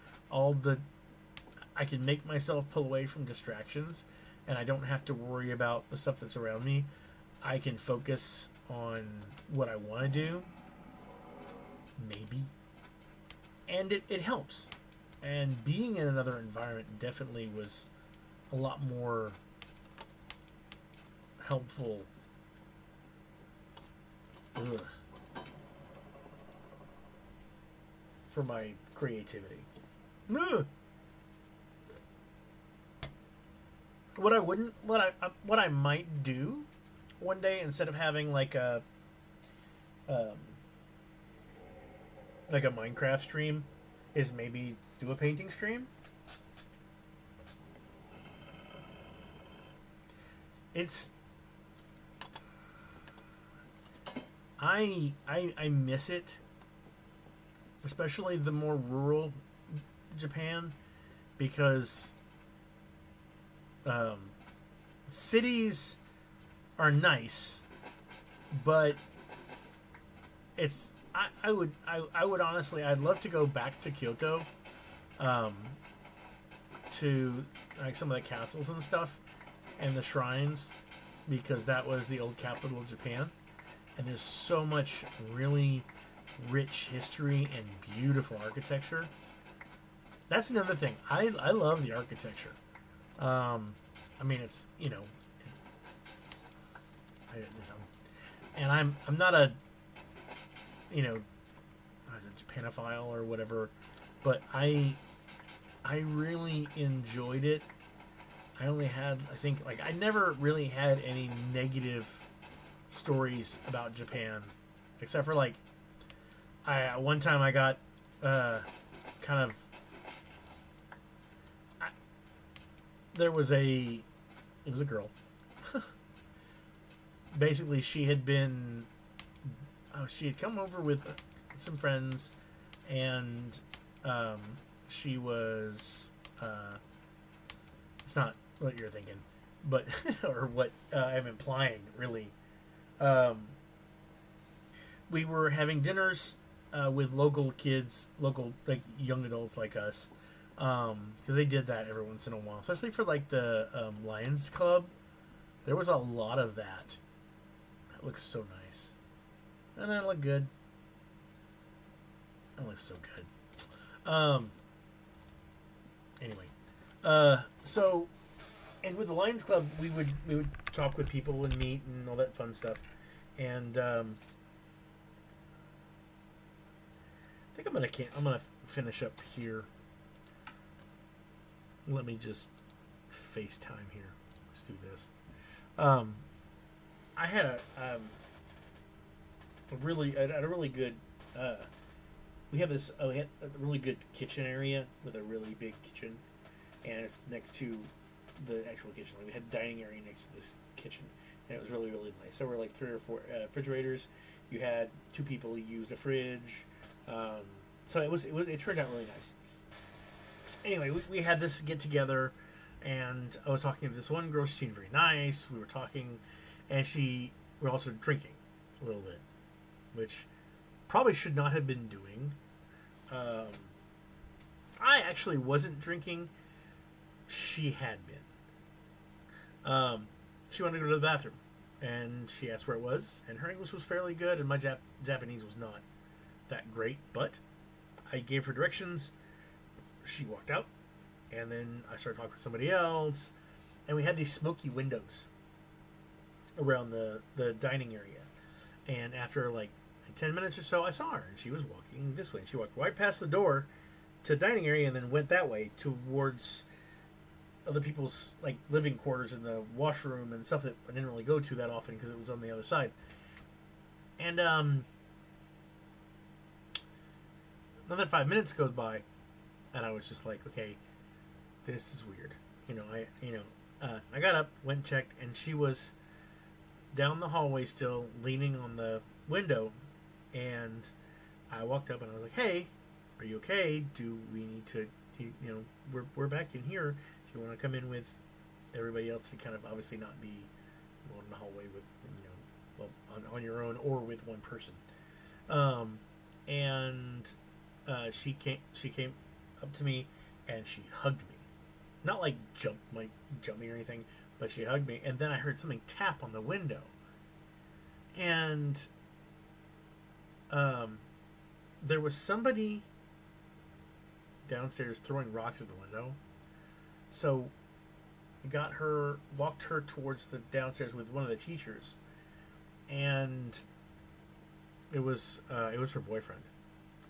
S1: I can make myself pull away from distractions, and I don't have to worry about the stuff that's around me. I can focus on what I want to do, maybe, and it helps. And being in another environment definitely was a lot more helpful. For my creativity. Ugh. What I might do one day, instead of having like a Minecraft stream, is maybe do a painting stream. I miss it, especially the more rural Japan, because cities are nice, but I would honestly, I'd love to go back to Kyoto, to like some of the castles and stuff and the shrines, because that was the old capital of Japan, and there's so much really rich history and beautiful architecture. That's another thing. I love the architecture. I mean, it's and I'm not a what is it, Japanophile or whatever, but I really enjoyed it. I only had, I think, like, I never really had any negative stories about Japan, except for, like, one time I got kind of I, there was a it was a girl. Basically, she had come over with some friends, and she was it's not what you're thinking, but or what I'm implying, really. Um, we were having dinners with local kids, local, like, young adults like us, because they did that every once in a while, especially for, like, the Lions Club. There was a lot of that. It looks so nice, and I look good. That looks so good. Anyway, so, and with the Lions Club, we would talk with people and meet and all that fun stuff, and I think I'm gonna finish up here. Let me just FaceTime here. Let's do this. I had a really good. We have this. We had a really good kitchen area with a really big kitchen, and it's next to the actual kitchen. Like, we had a dining area next to this kitchen, and it was really, really nice. There were like 3 or 4 refrigerators. You had 2 people who used a fridge, so it turned out really nice. Anyway, we had this get together, and I was talking to this one girl. She seemed very nice. We were talking, and we were also drinking a little bit, which probably should not have been doing. I actually wasn't drinking. She had been. She wanted to go to the bathroom, and she asked where it was, and her English was fairly good, and my Japanese was not that great, but I gave her directions. She walked out, and then I started talking to somebody else, and we had these smoky windows around the dining area, and after like 10 minutes or so, I saw her, and she was walking this way. She walked right past the door to the dining area and then went that way towards other people's, like, living quarters and the washroom and stuff that I didn't really go to that often because it was on the other side. And another 5 minutes goes by, and I was just like, okay, this is weird. I got up, went and checked, and she was down the hallway still, leaning on the window. And I walked up and I was like, "Hey, are you okay? Do we need to, we're back in here. If you want to come in with everybody else, to kind of obviously not be going in the hallway with, on your own or with one person." And she came up to me and she hugged me, not like jump me or anything, but she hugged me. And then I heard something tap on the window, and there was somebody downstairs throwing rocks at the window. So I walked her towards the downstairs with one of the teachers, and it was her boyfriend,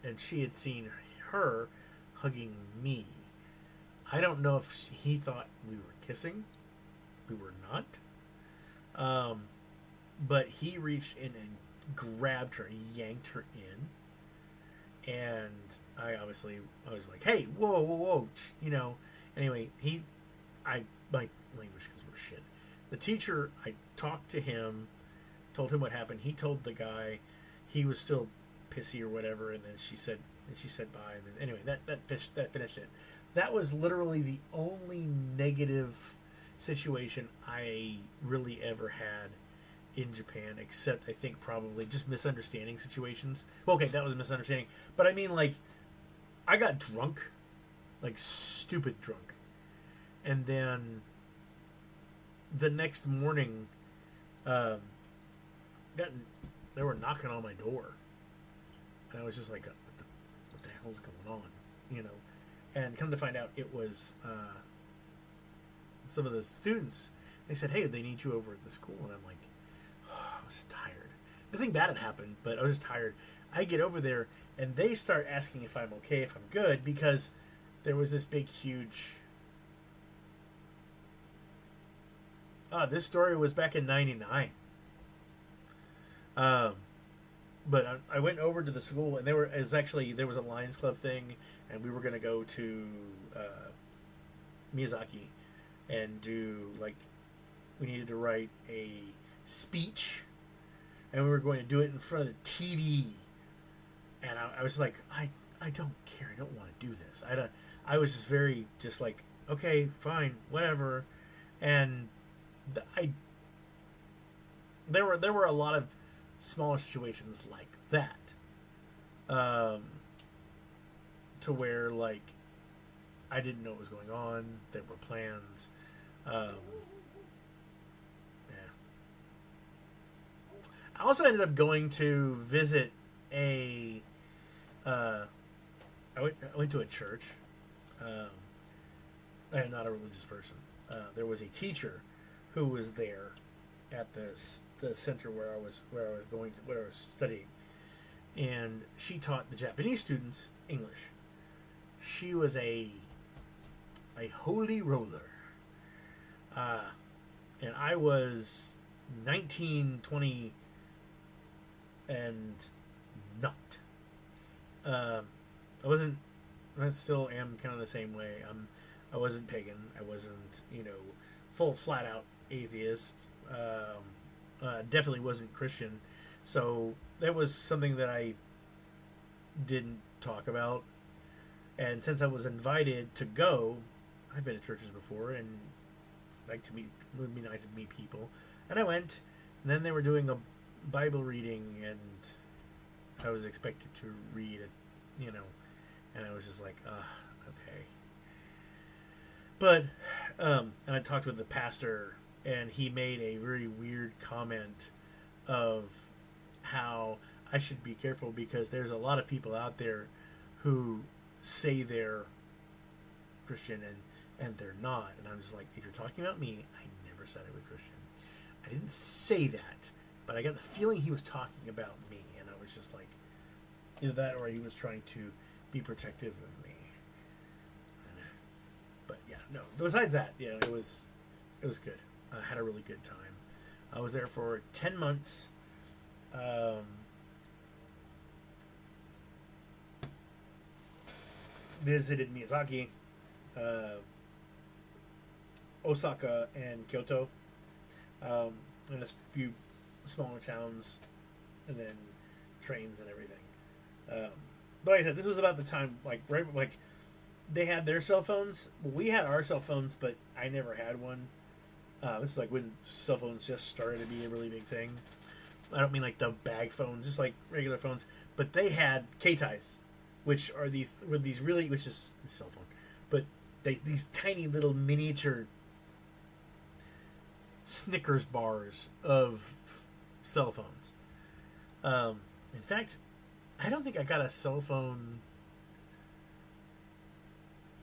S1: and she had seen her hugging me. I don't know if he thought we were kissing. We were not. But he reached in and grabbed her and yanked her in, and I was like, "Hey, whoa!" Anyway, my language skills were shit. The teacher, I talked to him, told him what happened. He told the guy, he was still pissy or whatever, and then she said bye. And then anyway, that finished it. That was literally the only negative situation I really ever had in Japan, except I think probably just misunderstanding situations. Well, okay, that was a misunderstanding, but I mean, like, I got drunk, like stupid drunk, and then the next morning, got they were knocking on my door, and I was just like, what the hell's going on, you know? And come to find out, it was some of the students. They said, hey, they need you over at the school, and I'm like, oh, I was just tired. Nothing bad had happened, but I was just tired. I get over there, and they start asking if I'm okay, if I'm good, because there was this big, huge... this story was back in 99. But I went over to the school, and there was a Lions Club thing, and we were going to go to Miyazaki and do, like, we needed to write a speech, and we were going to do it in front of the TV. And I was like, I don't care. I don't want to do this. I was just very, just like, okay, fine, whatever. And there were a lot of smaller situations like that, to where, like, I didn't know what was going on. There were plans. Yeah. I also ended up going to visit a. I went to a church. I am not a religious person. There was a teacher who was there at the center where I was studying, and she taught the Japanese students English. She was a holy roller, and I was 19, 20, and not. I wasn't. I still am kind of the same way. I wasn't pagan. I wasn't, full flat out atheist. Definitely wasn't Christian. So that was something that I didn't talk about. And since I was invited to go, I've been to churches before and it would be nice to meet people. And I went, and then they were doing a Bible reading, and I was expected to read it, and I was just like, okay. But, and I talked with the pastor, and he made a very weird comment of how I should be careful because there's a lot of people out there who say they're Christian and they're not. And I'm just like, if you're talking about me, I never said I was Christian. I didn't say that, but I got the feeling he was talking about me, and I was just like, either that or he was trying to be protective of me. But yeah, no. Besides that, yeah, it was good. I had a really good time. I was there for 10 months. Visited Miyazaki, Osaka, and Kyoto, and a few smaller towns, and then trains and everything. But like I said, this was about the time, like they had their cell phones. We had our cell phones, but I never had one. This is like when cell phones just started to be a really big thing. I don't mean like the bag phones, just like regular phones. But they had Keitais, which are which is a cell phone, but these tiny little miniature Snickers bars of cell phones. In fact, I don't think I got a cell phone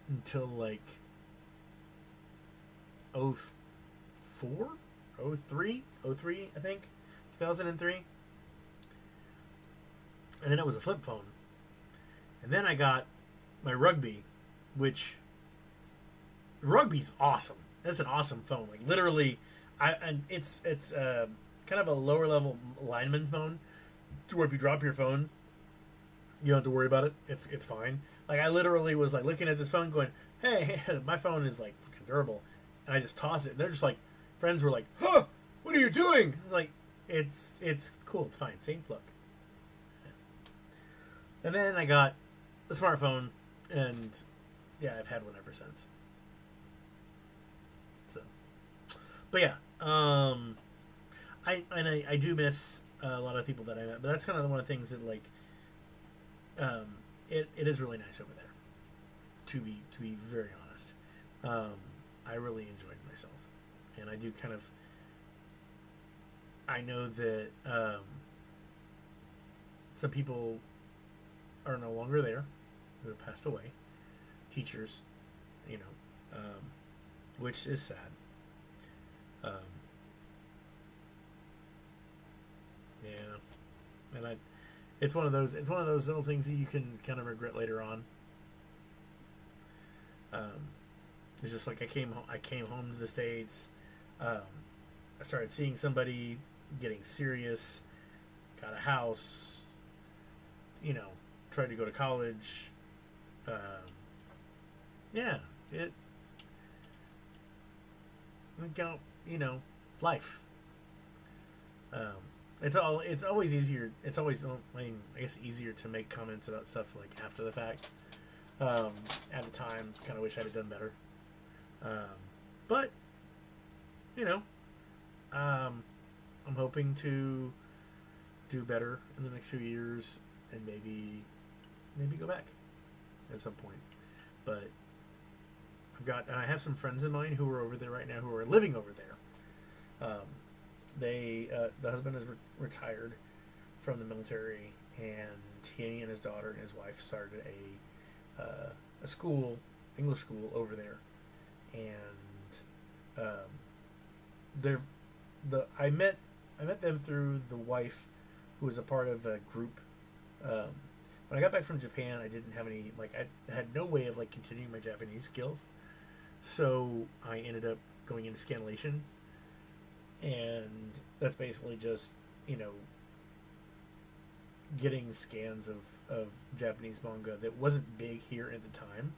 S1: until like 04, 03, I think, 2003. And then it was a flip phone. And then I got my Rugby, which Rugby's awesome. It's an awesome phone. Like literally, it's kind of a lower level lineman phone, to where if you drop your phone, you don't have to worry about it. It's fine. Like I literally was like looking at this phone, going, "Hey, my phone is like fucking durable," and I just toss it. And they're just like, friends were like, "Huh, what are you doing?" It's like, it's cool. It's fine. Same look. And then I got a smartphone, and yeah, I've had one ever since. So, but yeah, I do miss a lot of people that I met, but that's kind of one of the things that like, it is really nice over there. To be very honest, I really enjoyed myself, and I do kind of. I know that some people are no longer there, who have passed away. Teachers, you know, which is sad. Um, yeah, and it's one of those little things that you can kind of regret later on. It's just like I came home to the States. I started seeing somebody getting serious, got a house, you know, tried to go to college. Yeah, you know, life. It's always easier. It's always, I mean, I guess easier to make comments about stuff like after the fact. At the time, kind of wish I'd have done better. But you know, I'm hoping to do better in the next few years, and maybe go back at some point. But I have some friends of mine who are over there right now, who are living over there. The husband is retired from the military, and he and his daughter and his wife started a school, English school over there, and I met them through the wife, who was a part of a group. When I got back from Japan, I didn't have any, I had no way of continuing my Japanese skills, so I ended up going into Scanlation, and that's basically just, you know, getting scans of Japanese manga that wasn't big here at the time.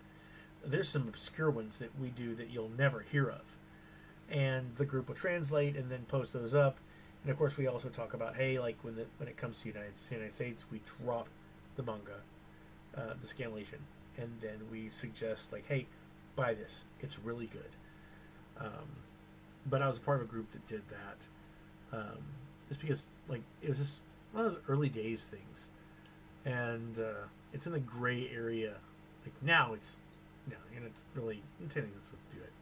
S1: There's some obscure ones that we do that you'll never hear of, and the group will translate and then post those up. And of course, we also talk about, hey, when it comes to United States, we drop the manga, the Scanlation, and then we suggest hey, buy this, it's really good. But I was a part of a group that did that, just because it was just one of those early days things, and it's in the gray area. Now it's really intending to do it,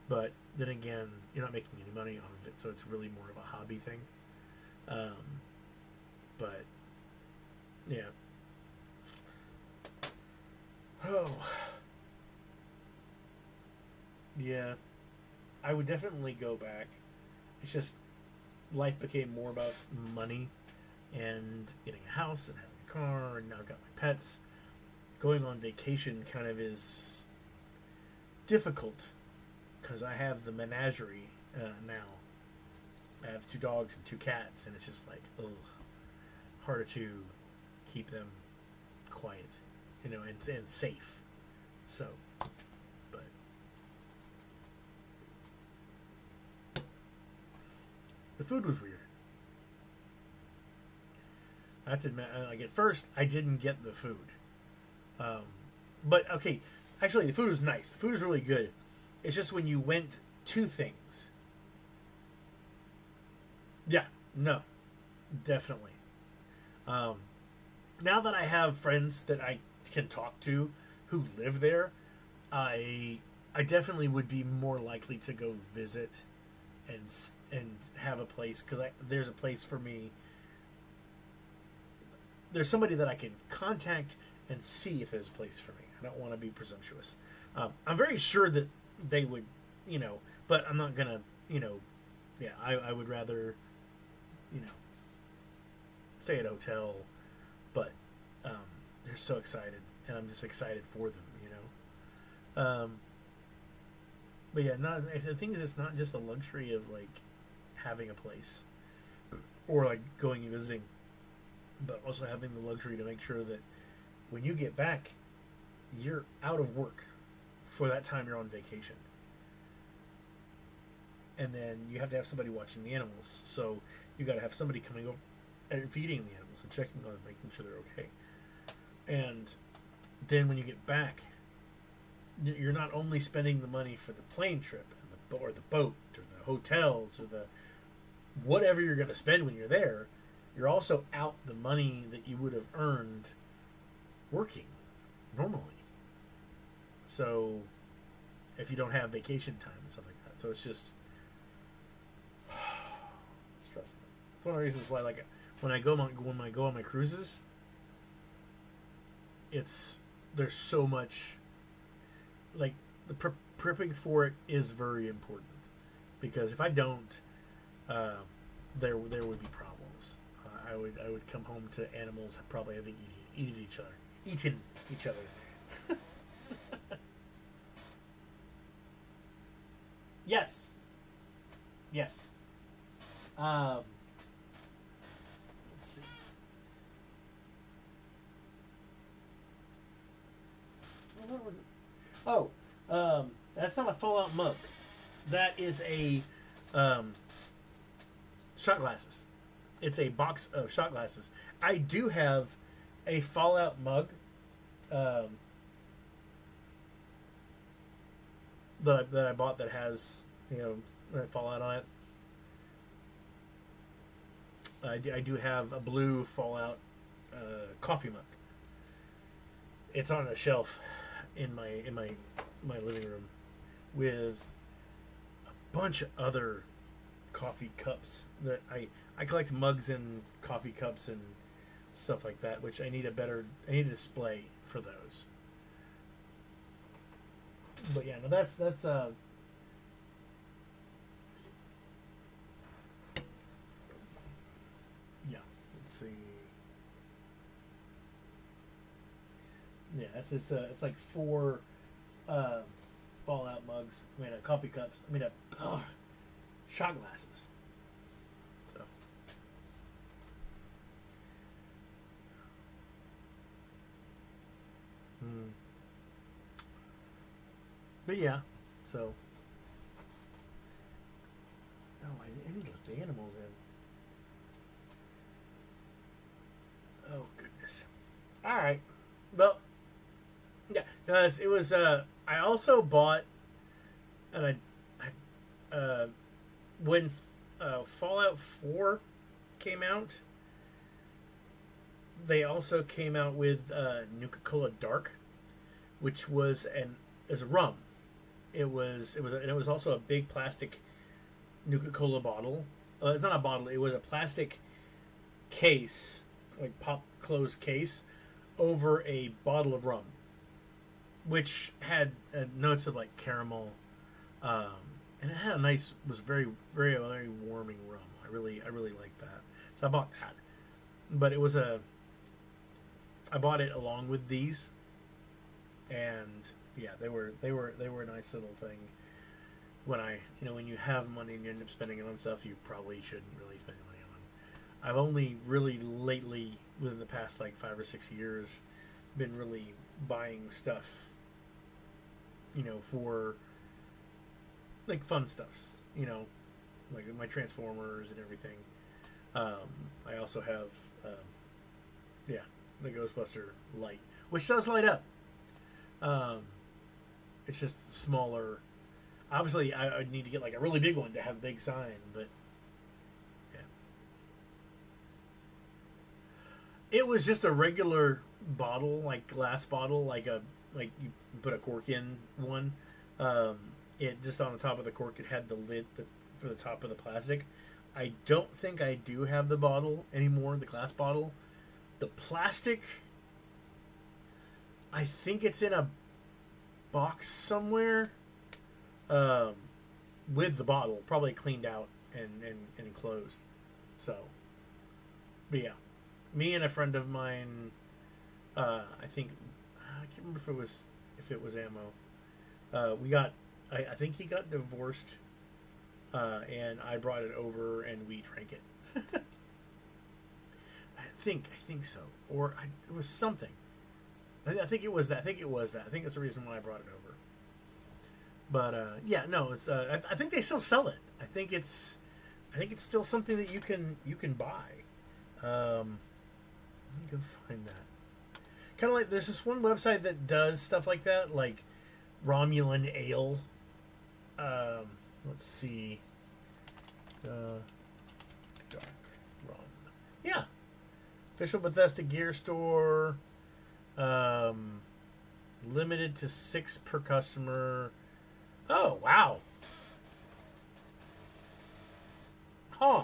S1: but then again, you're not making any money off of it, so it's really more of a hobby thing. But yeah. Oh, yeah. I would definitely go back. It's just life became more about money and getting a house and having a car, and now I've got my pets. Going on vacation kind of is difficult because I have the menagerie now. I have 2 dogs and 2 cats, and it's just harder to keep them quiet, and safe. So, but the food was weird. I have to admit, at first I didn't get the food. But okay, actually the food was nice. The food was really good. It's just when you went to things. Yeah, no, definitely. Now that I have friends that I can talk to who live there, I definitely would be more likely to go visit and have a place, because there's a place for me. There's somebody that I can contact and see if there's a place for me. I don't want to be presumptuous. I'm very sure that they would, but I'm not gonna, yeah, I would rather, stay at a hotel, but they're so excited, and I'm just excited for them, but yeah, the thing is, it's not just the luxury of having a place or going and visiting, but also having the luxury to make sure that when you get back, you're out of work for that time you're on vacation. And then you have to have somebody watching the animals. So you got to have somebody coming over and feeding the animals and checking on them, making sure they're okay. And then when you get back, you're not only spending the money for the plane trip and or the boat or the hotels or the whatever you're going to spend when you're there, you're also out the money that you would have earned working normally. So if you don't have vacation time and stuff like that, so it's just stressful. It's one of the reasons why when I go on my cruises, there's so much, like, the prepping for it is very important, because if I don't, there would be problems. I would come home to animals probably having eaten each other. Yes. Yes. Let's see. Where was it? Oh, that's not a Fallout mug. That is a shot glasses. It's a box of shot glasses. I do have a Fallout mug that I bought that has, Fallout on it. I do have a blue Fallout coffee mug. It's on a shelf in my living room with a bunch of other coffee cups that I collect mugs and coffee cups and stuff like that, which I need a display for those. But yeah, no, that's yeah. Let's see. Yeah, it's like 4 Fallout mugs. Coffee cups. Shot glasses. So. But yeah, so. Oh, I need to let the animals in. Oh, goodness. Alright. Well, yeah, guys, it was, I also bought, and when Fallout 4 came out, they also came out with Nuka-Cola Dark, which was a rum. It was also a big plastic Nuka-Cola bottle. It's not a bottle. It was a plastic case, like pop closed case, over a bottle of rum, which had notes of like caramel, and it had was very very very warming rum. I really liked that, so I bought that. But I bought it along with these, and yeah, they were a nice little thing. When you have money and you end up spending it on stuff you probably shouldn't really spend money on. I've only really lately, within the past like 5 or 6 years, been really buying stuff, for like fun stuffs, like my Transformers and everything. I also have, the Ghostbuster light, which does light up. It's just smaller. Obviously, I would need to get like a really big one to have a big sign, but yeah. It was just a regular bottle, like glass bottle, like you put a cork in one. It just on the top of the cork, it had the lid for the top of the plastic. I don't think I do have the bottle anymore, the glass bottle. The plastic, I think it's in a box somewhere, with the bottle, probably cleaned out and enclosed. So, but yeah, me and a friend of mine, I think, I can't remember if it was ammo. I think he got divorced, and I brought it over and we drank it. I think so, or it was something. I think it was that. I think that's the reason why I brought it over. But yeah, no, it's. I think they still sell it. I think it's still something that you can buy. Let me go find that. Kind of like there's this one website that does stuff like that, like Romulan Ale. Let's see. Dark rum. Yeah. Official Bethesda gear store. Limited to 6 per customer. Oh, wow. Huh.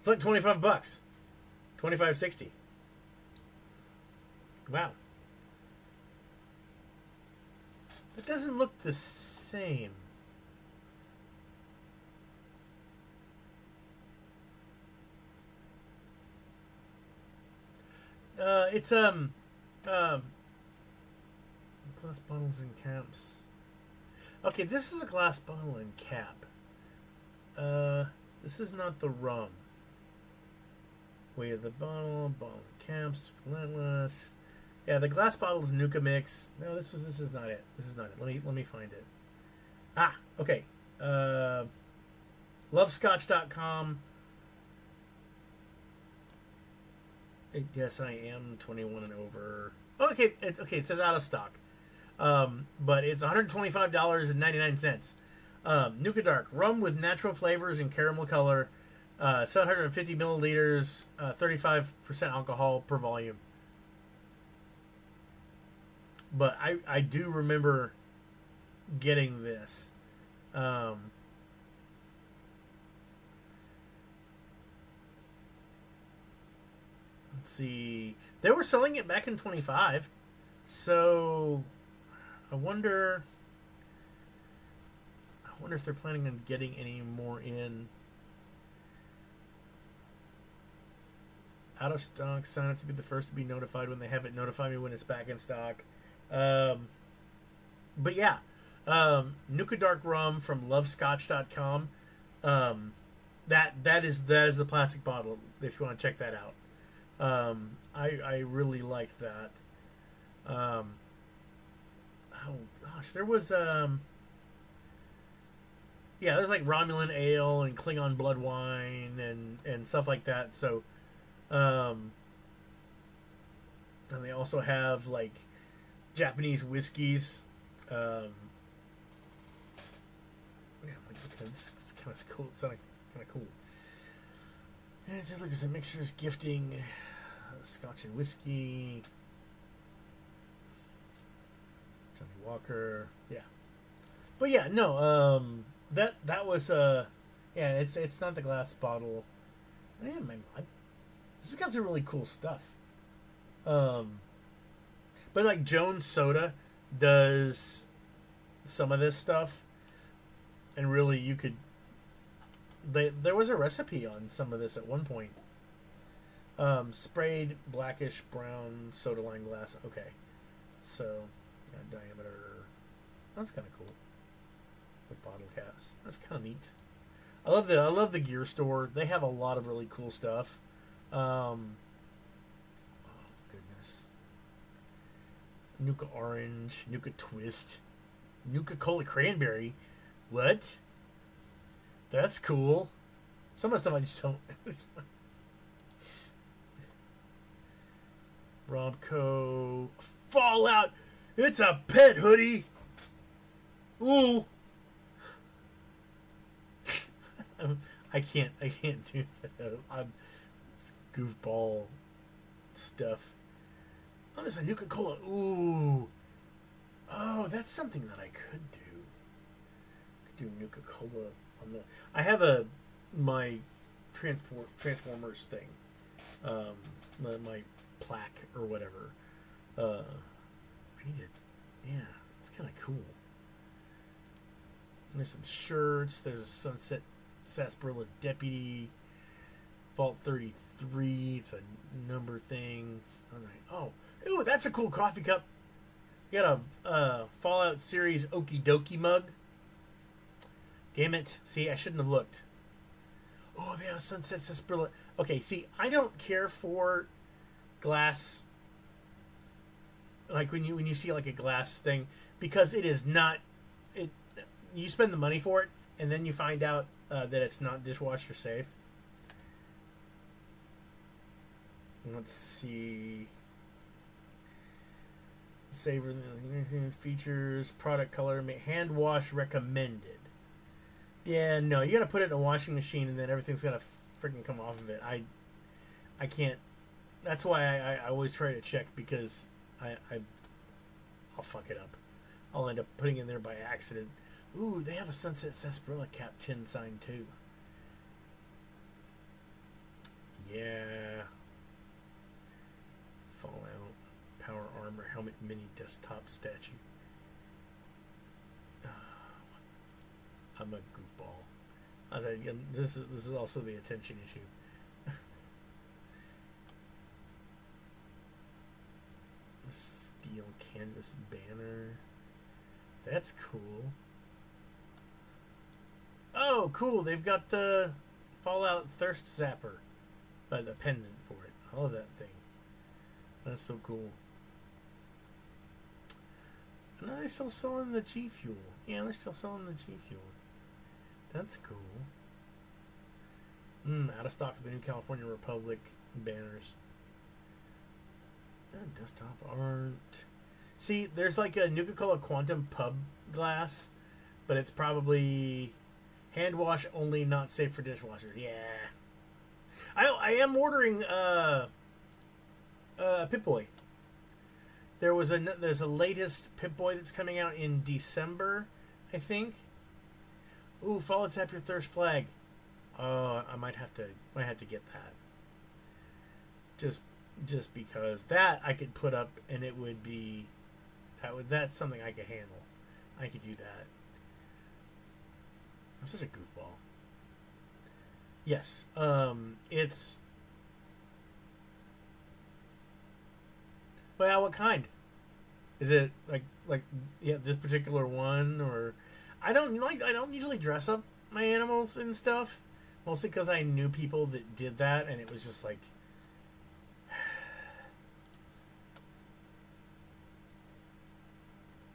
S1: It's like $25. 25.60. Wow. It doesn't look the same. It's glass bottles and caps. Okay, this is a glass bottle and cap. This is not the rum. Weight of the bottle caps, relentless. Yeah, the glass bottle is Nuka Mix. No, this is not it. This is not it. Let me find it. Ah, okay. Lovescotch.com. Yes, I am 21 and over. Oh, okay, it says out of stock. But it's $125.99. Nuka Dark. Rum with natural flavors and caramel color. 750 milliliters. 35% alcohol per volume. But I do remember getting this. Let's see. They were selling it back in 25. So I wonder if they're planning on getting any more in. Out of stock. Sign up to be the first to be notified when they have it. Notify me when it's back in stock. But yeah, Nuka Dark Rum from lovescotch.com. That is the plastic bottle if you want to check that out. I really like that. Oh gosh, there was there's like Romulan ale and Klingon blood wine and stuff like that. So and they also have like Japanese whiskeys. Yeah, it's kind of cool. It's kind of cool. And look, there's a mixers gifting Scotch and whiskey. Johnny Walker, yeah. But yeah, no, that was it's not the glass bottle. Yeah, man, this has got some really cool stuff. But like Jones Soda does some of this stuff, and really you could. There was a recipe on some of this at one point. Sprayed blackish brown soda line glass. Okay, so diameter. That's kind of cool. With bottle caps, that's kind of neat. I love the gear store. They have a lot of really cool stuff. Oh goodness. Nuka Orange, Nuka Twist, Nuka Cola Cranberry. What? That's cool. Some of the stuff I just don't. Robco Fallout. It's a pet hoodie. Ooh. I can't do that. I'm goofball stuff. Oh, there's a Nuka Cola. Ooh. Oh, that's something that I could do. I could do Nuka Cola on the. I have my Transformers thing. My plaque or whatever. I need it. Yeah, it's kind of cool. There's some shirts. There's a Sunset Sarsaparilla Deputy. Vault 33. It's a number thing. Oh, ooh, that's a cool coffee cup. You got a Fallout series Okie Dokie mug. Damn it. See, I shouldn't have looked. Oh, they have a Sunset Sarsaparilla. Okay, see, I don't care for glass. Like when you see like a glass thing, because it is not. It you spend the money for it, and then you find out that it's not dishwasher safe. Let's see. Savor the features, product color, hand wash recommended. Yeah, no, you gotta put it in a washing machine and then everything's gonna freaking come off of it. I can't. That's why I always try to check, because I'll fuck it up. I'll end up putting it in there by accident. Ooh, they have a Sunset Sarsaparilla cap tin sign too. Yeah. Fallout. Power armor. Helmet mini desktop statue. I'm a goofball. I was like, this is also the attention issue. Steel canvas banner. That's cool. Oh, cool. They've got the Fallout Thirst Zapper. The pendant for it. I love that thing. That's so cool. And they're still selling the G Fuel. Yeah, they're still selling the G Fuel. That's cool. Out of stock for the new California Republic banners. Desktop art. See, there's like a Nuka-Cola Quantum Pub glass, but it's probably hand wash only, not safe for dishwashers. Yeah. I am ordering Pip-Boy. There's a latest Pip-Boy that's coming out in December, I think. Ooh, Fallout Zap Your Thirst flag. Oh, I might have to get that. Just because that I could put up and it would be that's something I could handle. I could do that. I'm such a goofball. Yes. It's well, what kind? Is it like yeah, this particular one, or I don't usually dress up my animals and stuff, mostly because I knew people that did that, and it was just like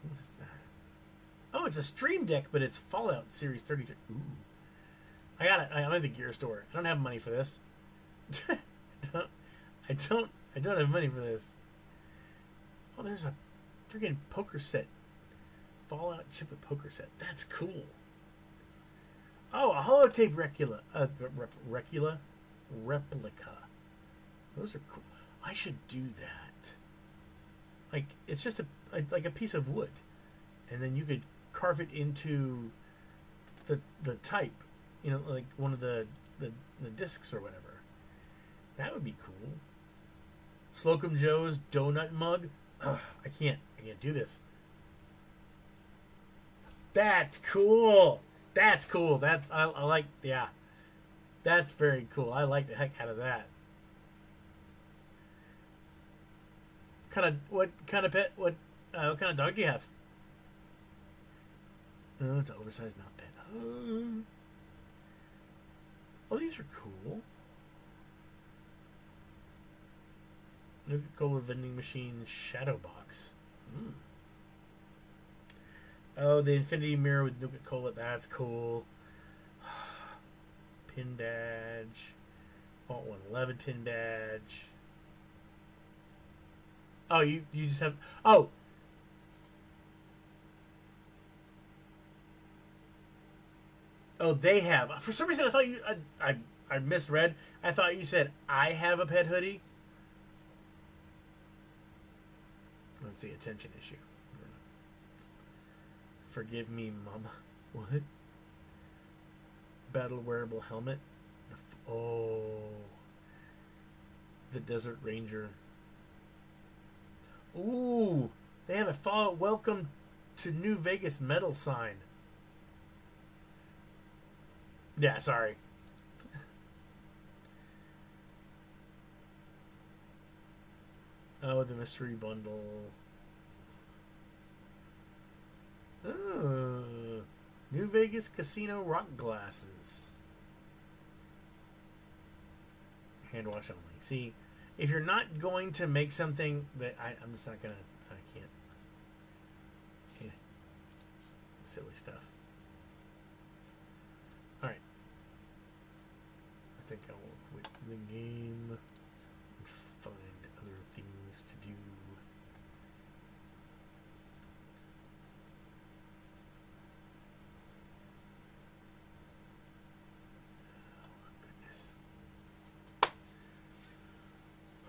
S1: what is that? Oh, it's a Stream Deck, but it's Fallout Series 33. Ooh. I got it. I'm at the gear store. I don't have money for this. I don't have money for this. Oh, there's a freaking poker set. Fallout chiplet poker set. That's cool. Oh, a holotape replica. Those are cool. I should do that. Like, it's just like a piece of wood, and then you could carve it into the type. You know, like one of the discs or whatever. That would be cool. Slocum Joe's donut mug. Ugh, I can't do this. That's cool. That's cool. I like. Yeah, that's very cool. I like the heck out of that. What kind of pet? What kind of dog do you have? Oh, it's an oversized mount pet. Oh, these are cool. Nuka-Cola vending machine shadow box. Oh, the infinity mirror with Nuka-Cola. That's cool. Pin badge. Vault 111 pin badge. Oh, you just have... Oh! Oh, they have. For some reason, I thought you... I misread. I thought you said, I have a pet hoodie. Let's see, attention issue. Forgive me, mama. What? Battle wearable helmet. The Desert Ranger. Ooh, they have a Fallout Welcome to New Vegas medal sign. Yeah, sorry. Oh, the mystery bundle. Oh, New Vegas Casino rock glasses. Hand wash only. See, if you're not going to make something that I'm just not gonna. I can't. Yeah. Silly stuff. All right. I think I'll quit the game and find other things to do.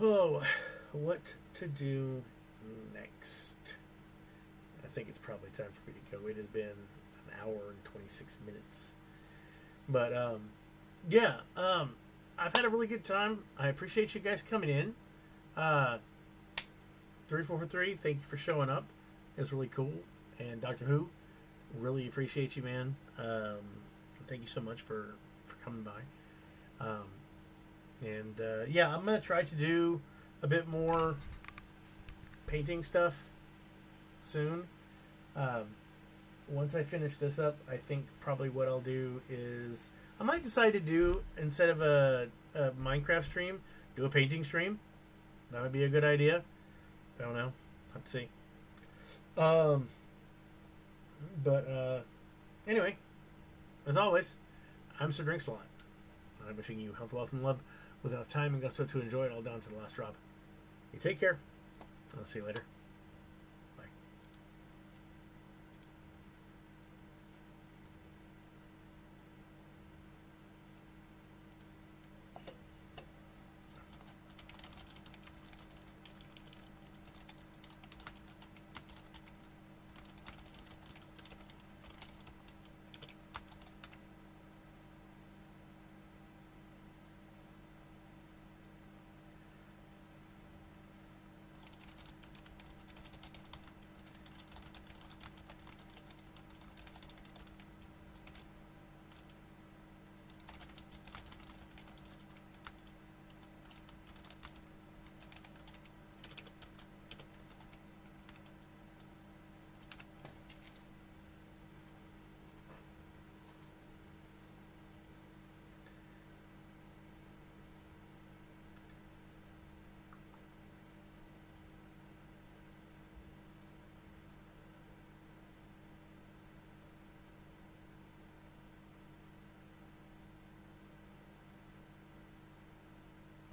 S1: Oh, what to do next? I think it's probably time for me to go. It has been an hour and 26 minutes. But, yeah, I've had a really good time. I appreciate you guys coming in. 3443, thank you for showing up. It was really cool. And Doctor Who, really appreciate you, man. Thank you so much for coming by. Yeah, I'm going to try to do a bit more painting stuff soon. Once I finish this up, I think probably what I'll do is I might decide to do, instead of a Minecraft stream, do a painting stream. That would be a good idea. I don't know. Have to see. Anyway, as always, I'm Sir Drinks a Lot. I'm wishing you health, wealth, and love with enough time and gusto to enjoy it all down to the last drop. You take care. I'll see you later.